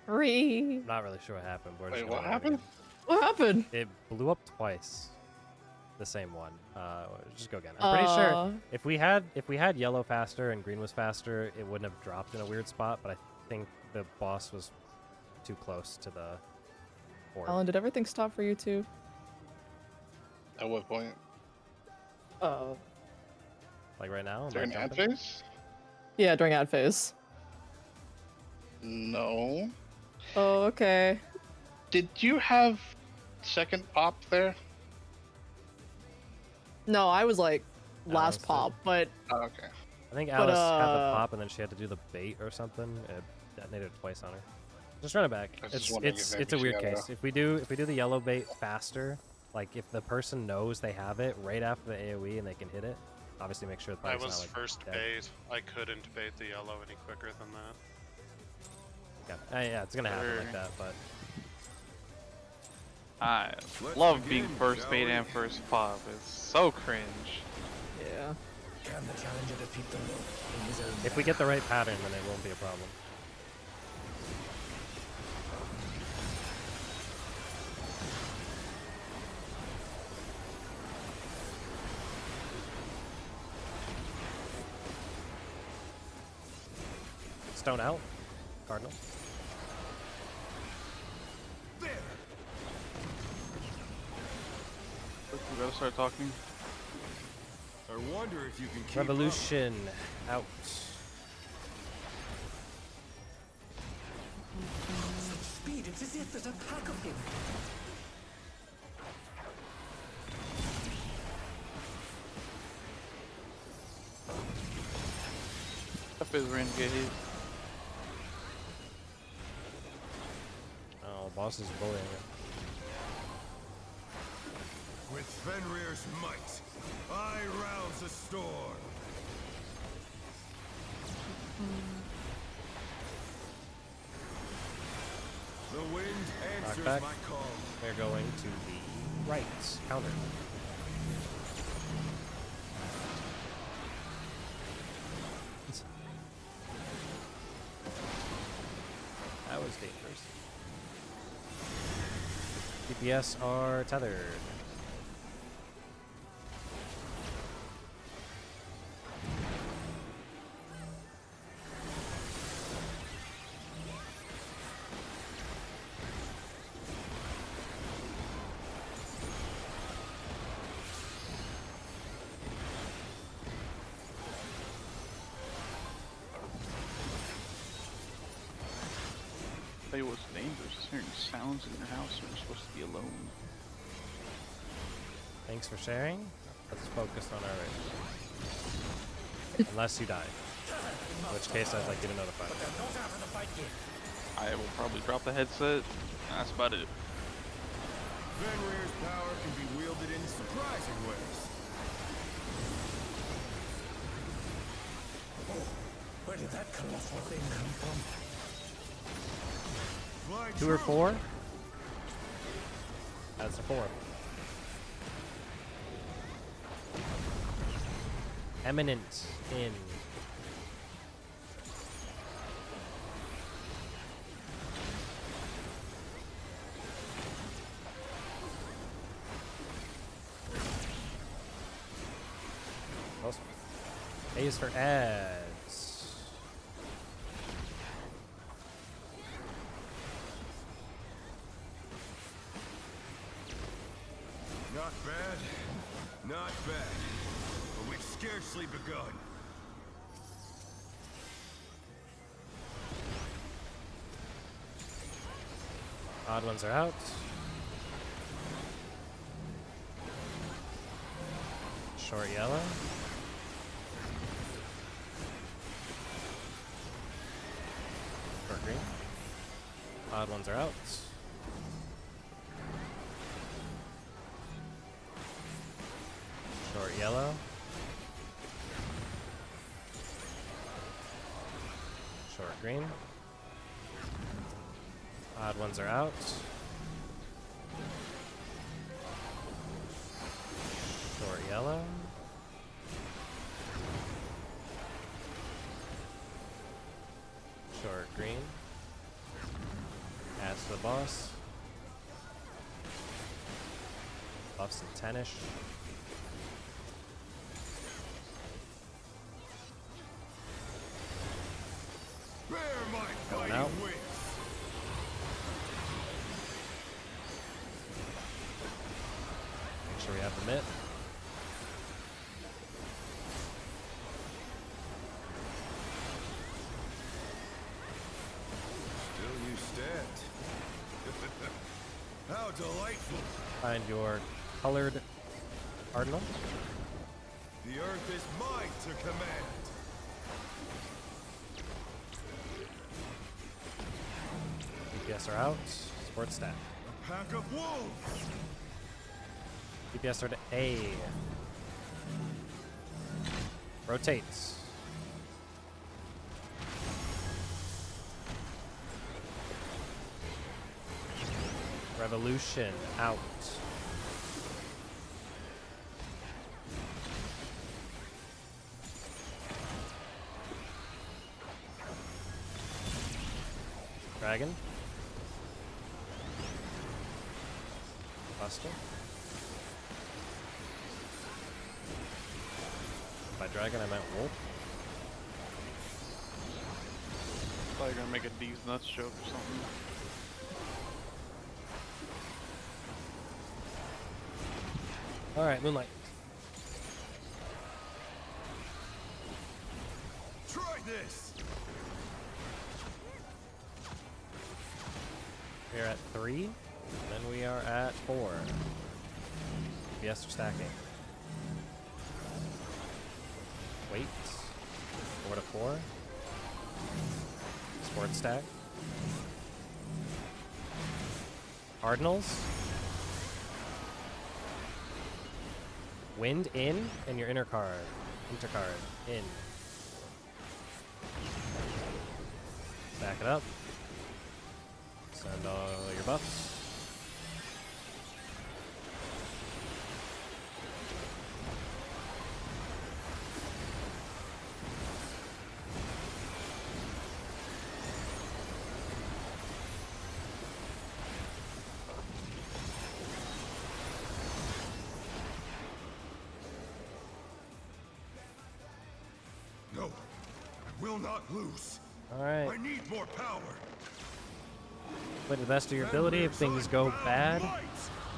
Hurry. Not really sure what happened. We're just Wait, gonna what run it happened? again. What happened? It blew up twice. The same one. Just go again. I'm pretty sure if we had yellow faster and green was faster, it wouldn't have dropped in a weird spot. But I think the boss was too close to the orb. Alan, did everything stop for you too? At what point? Like right now. Am I During ad jumping? phase? Yeah, during ad phase. No. Oh, okay. Did you have second pop there? No, I was like last Alice pop, but Oh, okay. I think Alice had the uh, pop and then she had to do the bait or something. It detonated twice on her. Just run it back. I was just It's wondering if it's maybe it's a she weird had a- case. If we do the yellow bait faster, like if the person knows they have it right after the AOE and they can hit it, obviously make sure the I party's was not like first dead. bait. I couldn't bait the yellow any quicker than that. Yeah. Yeah, it's gonna happen like Sure. that, but I Let's love being begin, first shall bait we? and first pop. It's so cringe. yeah. Can the challenger defeat the wolf in his own if we get the right pattern, then it won't be a problem. Stone out. Cardinal. We gotta start talking. I wonder if you can keep Revolution out. indeed. It's as if there's a pack of him. Up is renegade. Oh, boss is bullying it. With Fenrir's might, I rouse a storm. The wind answers back. my call. We're going to the right counter. That was dangerous. DPS are tethered. Tell you what's dangerous is hearing sounds in your house when you're supposed to be alone. Thanks for sharing. Let's focus on our raid. Unless you die. In which case I'd like you to notify me. I will probably drop the headset. That's about it. Fenrir's power can be wielded in surprising ways. Where did that colossal thing come from? Fly 2 or true. 4? That's a 4. Eminent in. Awesome. A is for ads. Not bad. Not bad. But we've scarcely begun. Odd ones are out. Short yellow. Short green. Odd ones are out. Short yellow. Short green. Odd ones are out. Short yellow. Short green. Adds to the boss. Buffs and 10-ish. Bear my Going fighting out. wings. Make sure we have the mitt. Still you stand. How delightful. Find your colored cardinal. The earth is mine to command. DPS are out. Support stat. A pack of wolves. DPS are to A. Rotates. Revolution out. Dragon. Buster. By dragon, I meant wolf. Thought you were gonna make a D's nuts joke or something. All right, Moonlight. Try this. We're at 3. Then we are at 4. Yes, we're stacking. Wait. 4 to 4. Sport stack. Cardinals. Wind in, and your inner card. Intercard in. Stack it up. Send all your buffs. No, I will not lose. All right. I need more power. Play to the best of your ability. If things go bad,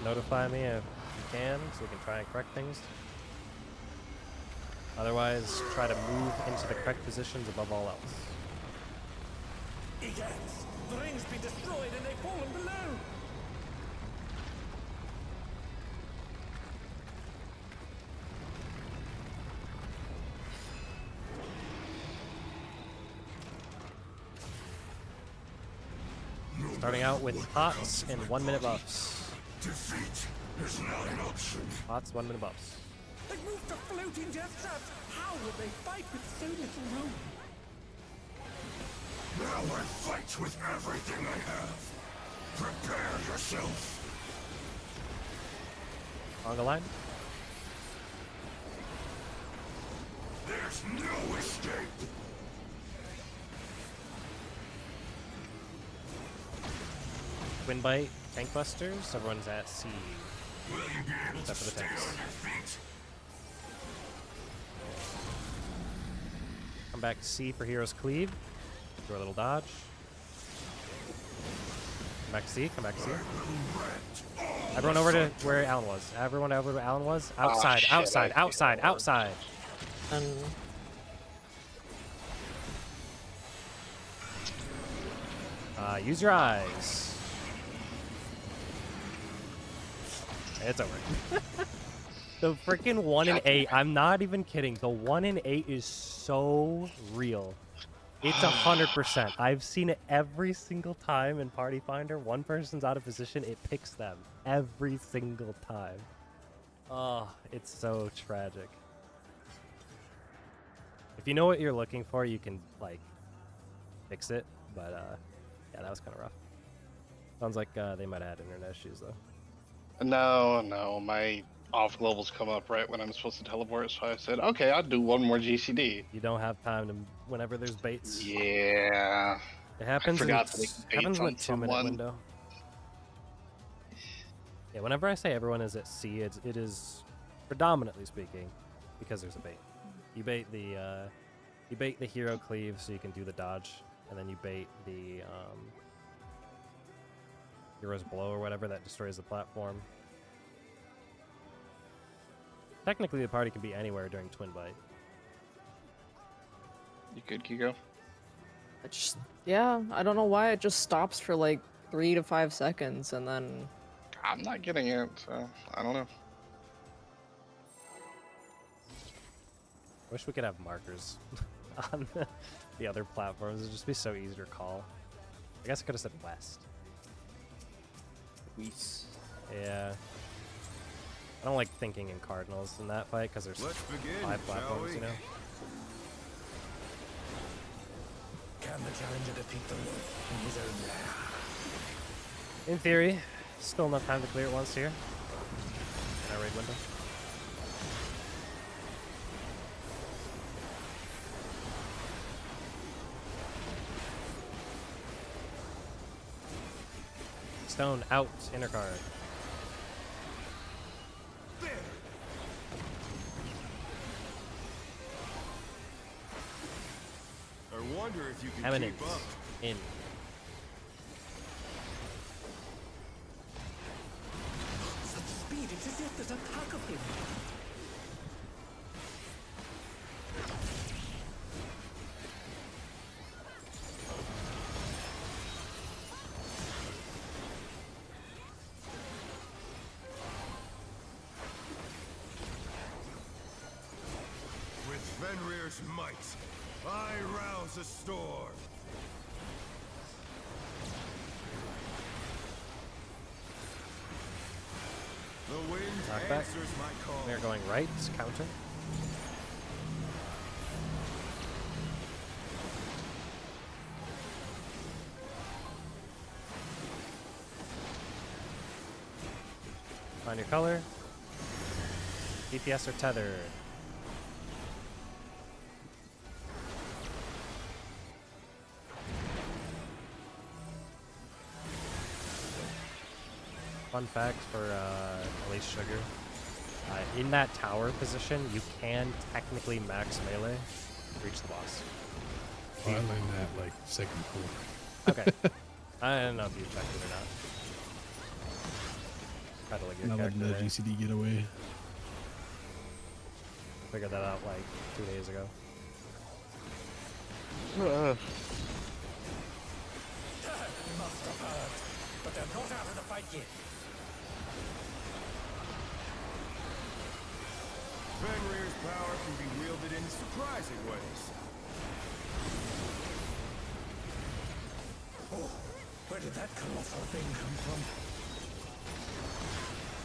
notify me if you can, so we can try and correct things. Otherwise, try to move into the correct positions above all else. Idiots! The ring's been destroyed and they've fallen below! Starting out with pots and 1 minute buffs. Defeat is not an option. Pots, 1 minute buffs. They've moved to floating death traps! How will they fight with so little room? Now I fight with everything I have. Prepare yourself. On the line. There's no escape. Wind bite, tank busters. Everyone's at C. Will you be able Except to for the stay on tanks. your feet? Come back to C for Hero's Cleave. Do a little dodge. Come back to C. Come back to C. Everyone over to where Alan was. Everyone over where Alan was. Outside, shit, outside, I outside, can't. outside. Use your eyes. It's over. The freaking 1 in 8. I'm not even kidding. The 1 in 8 is so real. It's 100%. I've seen it every single time in Party Finder. One person's out of position, it picks them every single time. Oh, it's so tragic. If you know what you're looking for, you can like fix it. But yeah, that was kind of rough. Sounds like they might have had internet issues though. No, my off levels come up right when I'm supposed to teleport, so I said, okay, I'll do one more GCD. You don't have time to whenever there's baits. Yeah. It happens. forgot to make Happens in a baits on 2-minute someone. window. Yeah, whenever I say everyone is at C, it is predominantly speaking because there's a bait. You bait the hero cleave so you can do the dodge, and then you bait the hero's blow or whatever that destroys the platform. Technically, the party can be anywhere during Twin Bite. You good, Kiko? Yeah, I don't know why it just stops for like 3 to 5 seconds and then. I'm not getting it, so I don't know. Wish we could have markers on the other platforms. It'd just be so easy to recall. I guess I could have said west. Weeks. Yeah. I don't like thinking in cardinals in that fight because there's 5 platforms, you know? Can the challenger defeat the wolf in his own lair? In theory, still enough time to clear it once here. In our raid window. Stone out, inner card. I wonder if you can Eminence keep up. in. Such speed, it's as if there's a pack of him. Fenrir's might, I rouse a storm. The wind Knock back. answers my call. We're going right, counter. Find your color. DPS or tethered. Fun fact for at least Sugar. In that tower position, you can technically max melee to reach the boss. Oh, I learned that like second core. Okay. I don't know if you checked it or not. Try to look at your Not letting character the there. GCD get away. Figured that out like 2 days ago. We must have heard, but they're not out of the fight yet. Fenrir's power can be wielded in surprising ways. Oh, where did that colossal thing come from?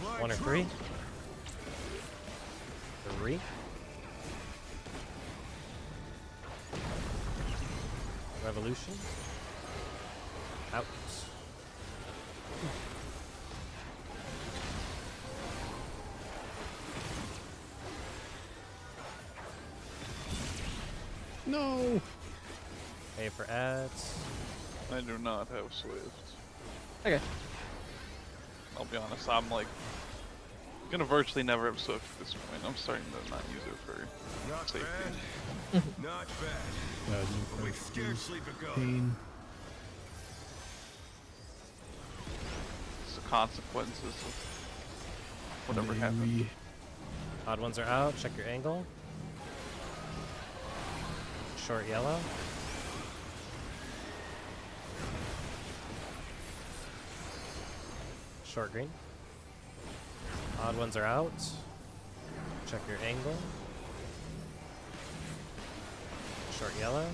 Fly 1 or true. 3? 3? Revolution. Out. No. A for ads. I do not have Swift. Okay. I'll be honest, I'm like gonna virtually never have Swift at this point. I'm starting to not use it for Not safety. bad. Not bad. No We've scarcely begun. pain. It's the consequences of whatever And happens. Odd ones are out. Check your angle. Short yellow. Short green. Odd ones are out. Check your angle. Short yellow.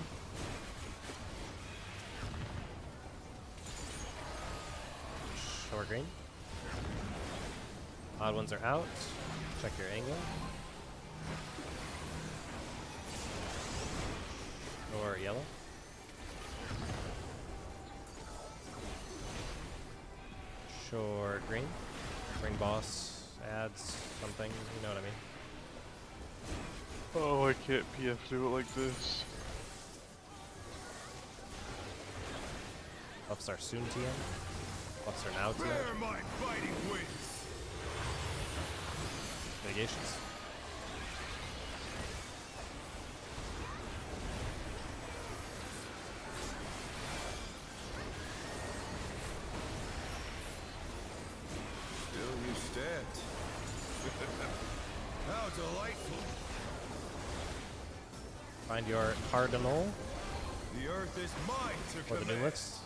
Short green. Odd ones are out. Check your angle. Or yellow. Short green. Ring boss adds something, you know what I mean. Oh, I can't PF do it like this. Buffs are soon TM. Buffs are now TM. Bear my fighting wings. Mitigations. Still you stand. How delightful. Find your cardinal The earth is mine to for the new command. list.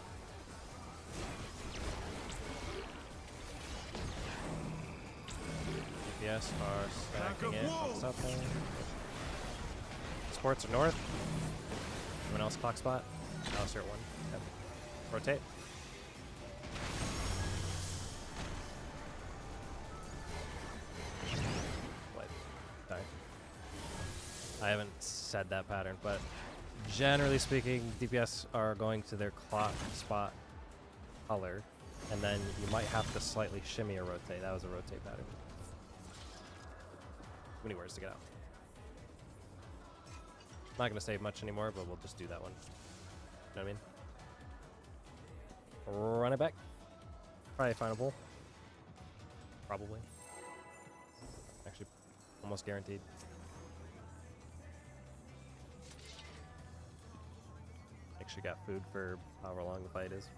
DPS are stacking it. What's up there? Sports are north. Anyone else clock spot? Alistair at 1. Yep. Rotate. What? Sorry. I haven't said that pattern, but generally speaking, DPS are going to their clock spot color, and then you might have to slightly shimmy or rotate. That was a rotate pattern. Too many words to get out. Not going to save much anymore, but we'll just do that one. You know what I mean? Run it back. Probably final pull. Probably. Actually, almost guaranteed. Make sure you got food for however long the fight is.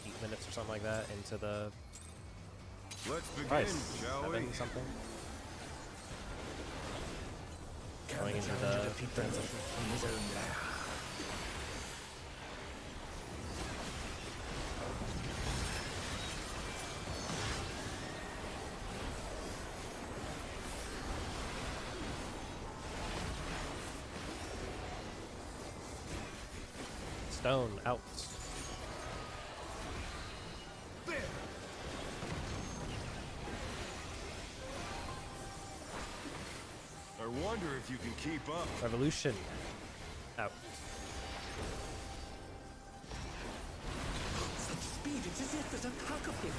8 minutes or something like that into the Let's begin, price. shall we? 7 something. Can Going the into challenger the defeat the transition. wolf in his own lair? Stone out. I wonder if you can keep up. Revolution out. Such speed, it's as if there's a pack of them.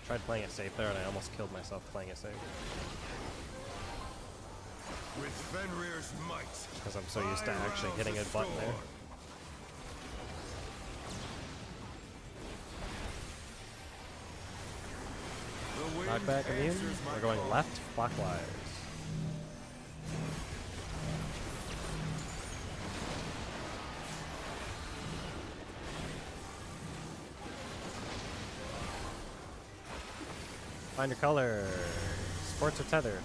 Tried playing it safe there, and I almost killed myself playing it safe. With Fenrir's might. Because I'm so used to actually hitting a button there. Knockback immune. We're going left clockwise. Find your color. Sports are tethered.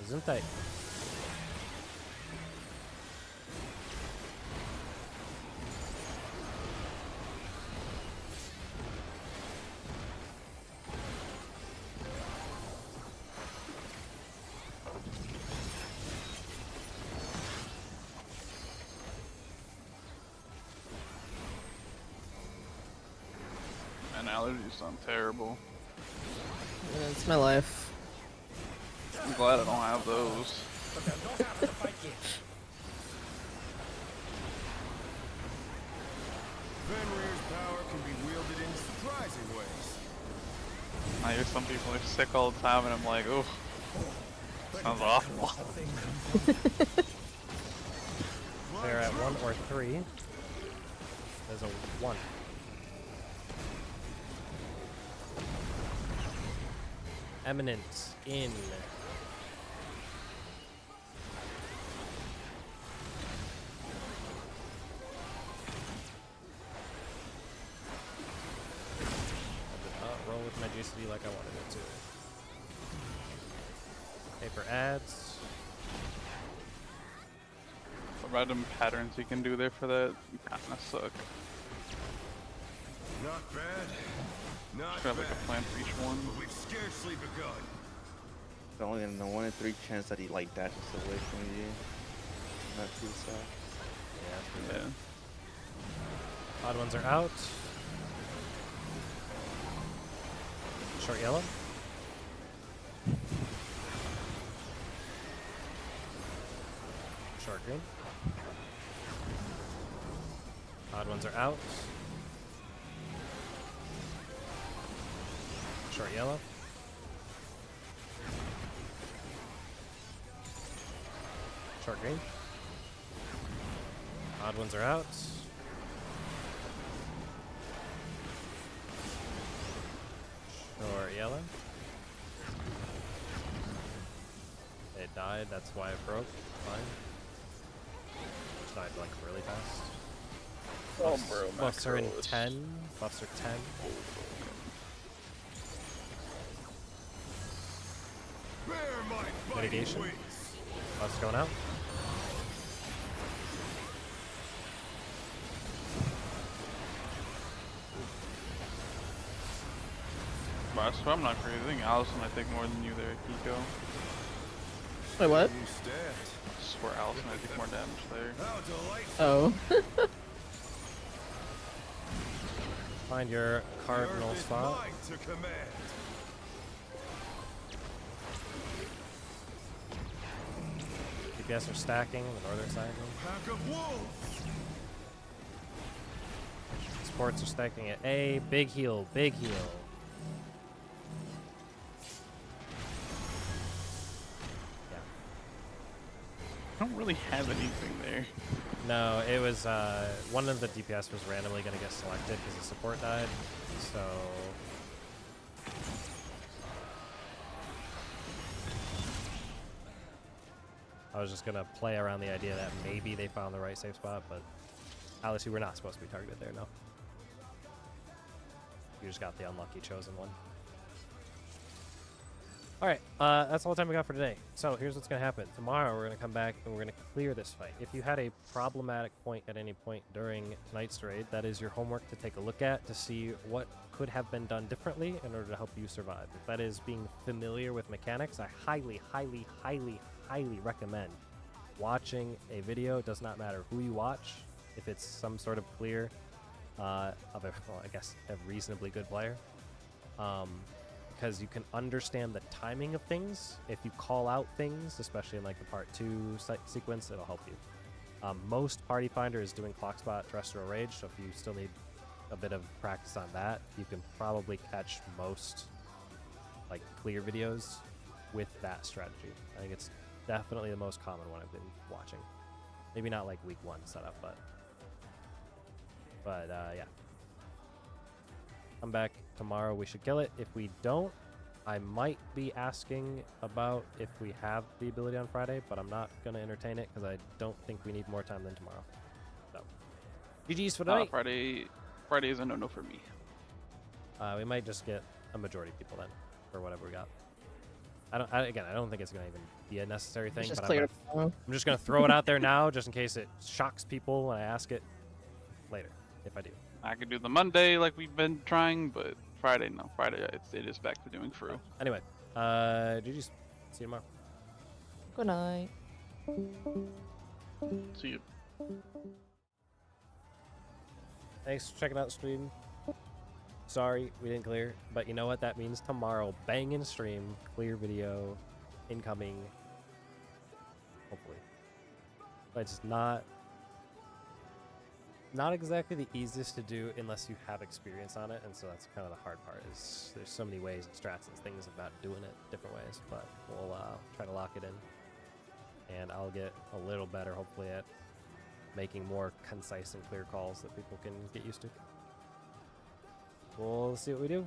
Isn't they? And allergies sound terrible. Yeah, it's my life. I'm glad I don't have those. But they're not out of the fight yet. Fenrir's power can be wielded in surprising ways. I hear some people are sick all the time, and I'm like, oh, sounds awful. They're at 1 or 3. There's a 1. Eminent in. Roll with my GCD like I wanted it to. Paper ads. The random patterns you can do there for that kinda suck. Not bad. Not Should have like bad. a plan for each one. But we've scarcely begun. It's only in the 1 in 3 chance that he like dashes away from you. Not too sad. Yeah, that's pretty Yeah. bad. Odd ones are out. Short yellow. Short green. Odd ones are out. Short yellow. Short green. Odd ones are out. Short yellow. It died, that's why it broke. Fine. It died like really fast. Oh, bro, Buffs are in macros. 10. Buffs are 10. Bear my fighting Mitigation. wings. Buffs going out. But I swear I'm not crazy. I think Allison might take more than you there, Kiko. Wait, what? You stand. I swear Allison might take more damage there. How delightful. Oh. Find your cardinal Earth is spot. mine to command. DPS are stacking on the northern side. Pack of wolves. Sports are stacking at A. Big heal, big heal. Yeah. I don't really have anything there. No, it was one of the DPS was randomly going to get selected because the support died. So I was just going to play around the idea that maybe they found the right safe spot, but Alice, you were not supposed to be targeted there, no. You just got the unlucky chosen one. All right, that's all the time we got for today. So here's what's going to happen. Tomorrow we're going to come back and we're going to clear this fight. If you had a problematic point at any point during tonight's raid, that is your homework to take a look at to see what could have been done differently in order to help you survive. If that is being familiar with mechanics, I highly, highly, highly, highly recommend watching a video. It does not matter who you watch. If it's some sort of clear of a, well, I guess, a reasonably good player. Because you can understand the timing of things. If you call out things, especially in like the part 2 sequence, it'll help you. Most Party Finder is doing Clock Spot Terrestrial Rage, so if you still need a bit of practice on that, you can probably catch most like clear videos with that strategy. I think it's definitely the most common one I've been watching. Maybe not like week 1 setup, but yeah. Come back tomorrow, we should kill it. If we don't, I might be asking about if we have the ability on Friday, but I'm not going to entertain it because I don't think we need more time than tomorrow. So, GG's for tonight. Friday is a no-no for me. We might just get a majority of people then, for whatever we got. I don't think it's going to even be a necessary thing, Just but clear I'm just going to throw it out there now, just in case it shocks people when I ask it later, if I do. I could do the Monday like we've been trying, but Friday, no. Friday, it is back to doing crew. Anyway, GG's. See you tomorrow. Good night. See you. Thanks for checking out the stream. Sorry we didn't clear, but you know what that means? Tomorrow, banging stream, clear video, incoming. Hopefully. But it's not exactly the easiest to do unless you have experience on it, and so that's kind of the hard part. Is there's so many ways and strats and things about doing it different ways, but we'll try to lock it in, and I'll get a little better hopefully at making more concise and clear calls that people can get used to. We'll see what we do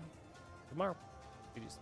tomorrow. GG's.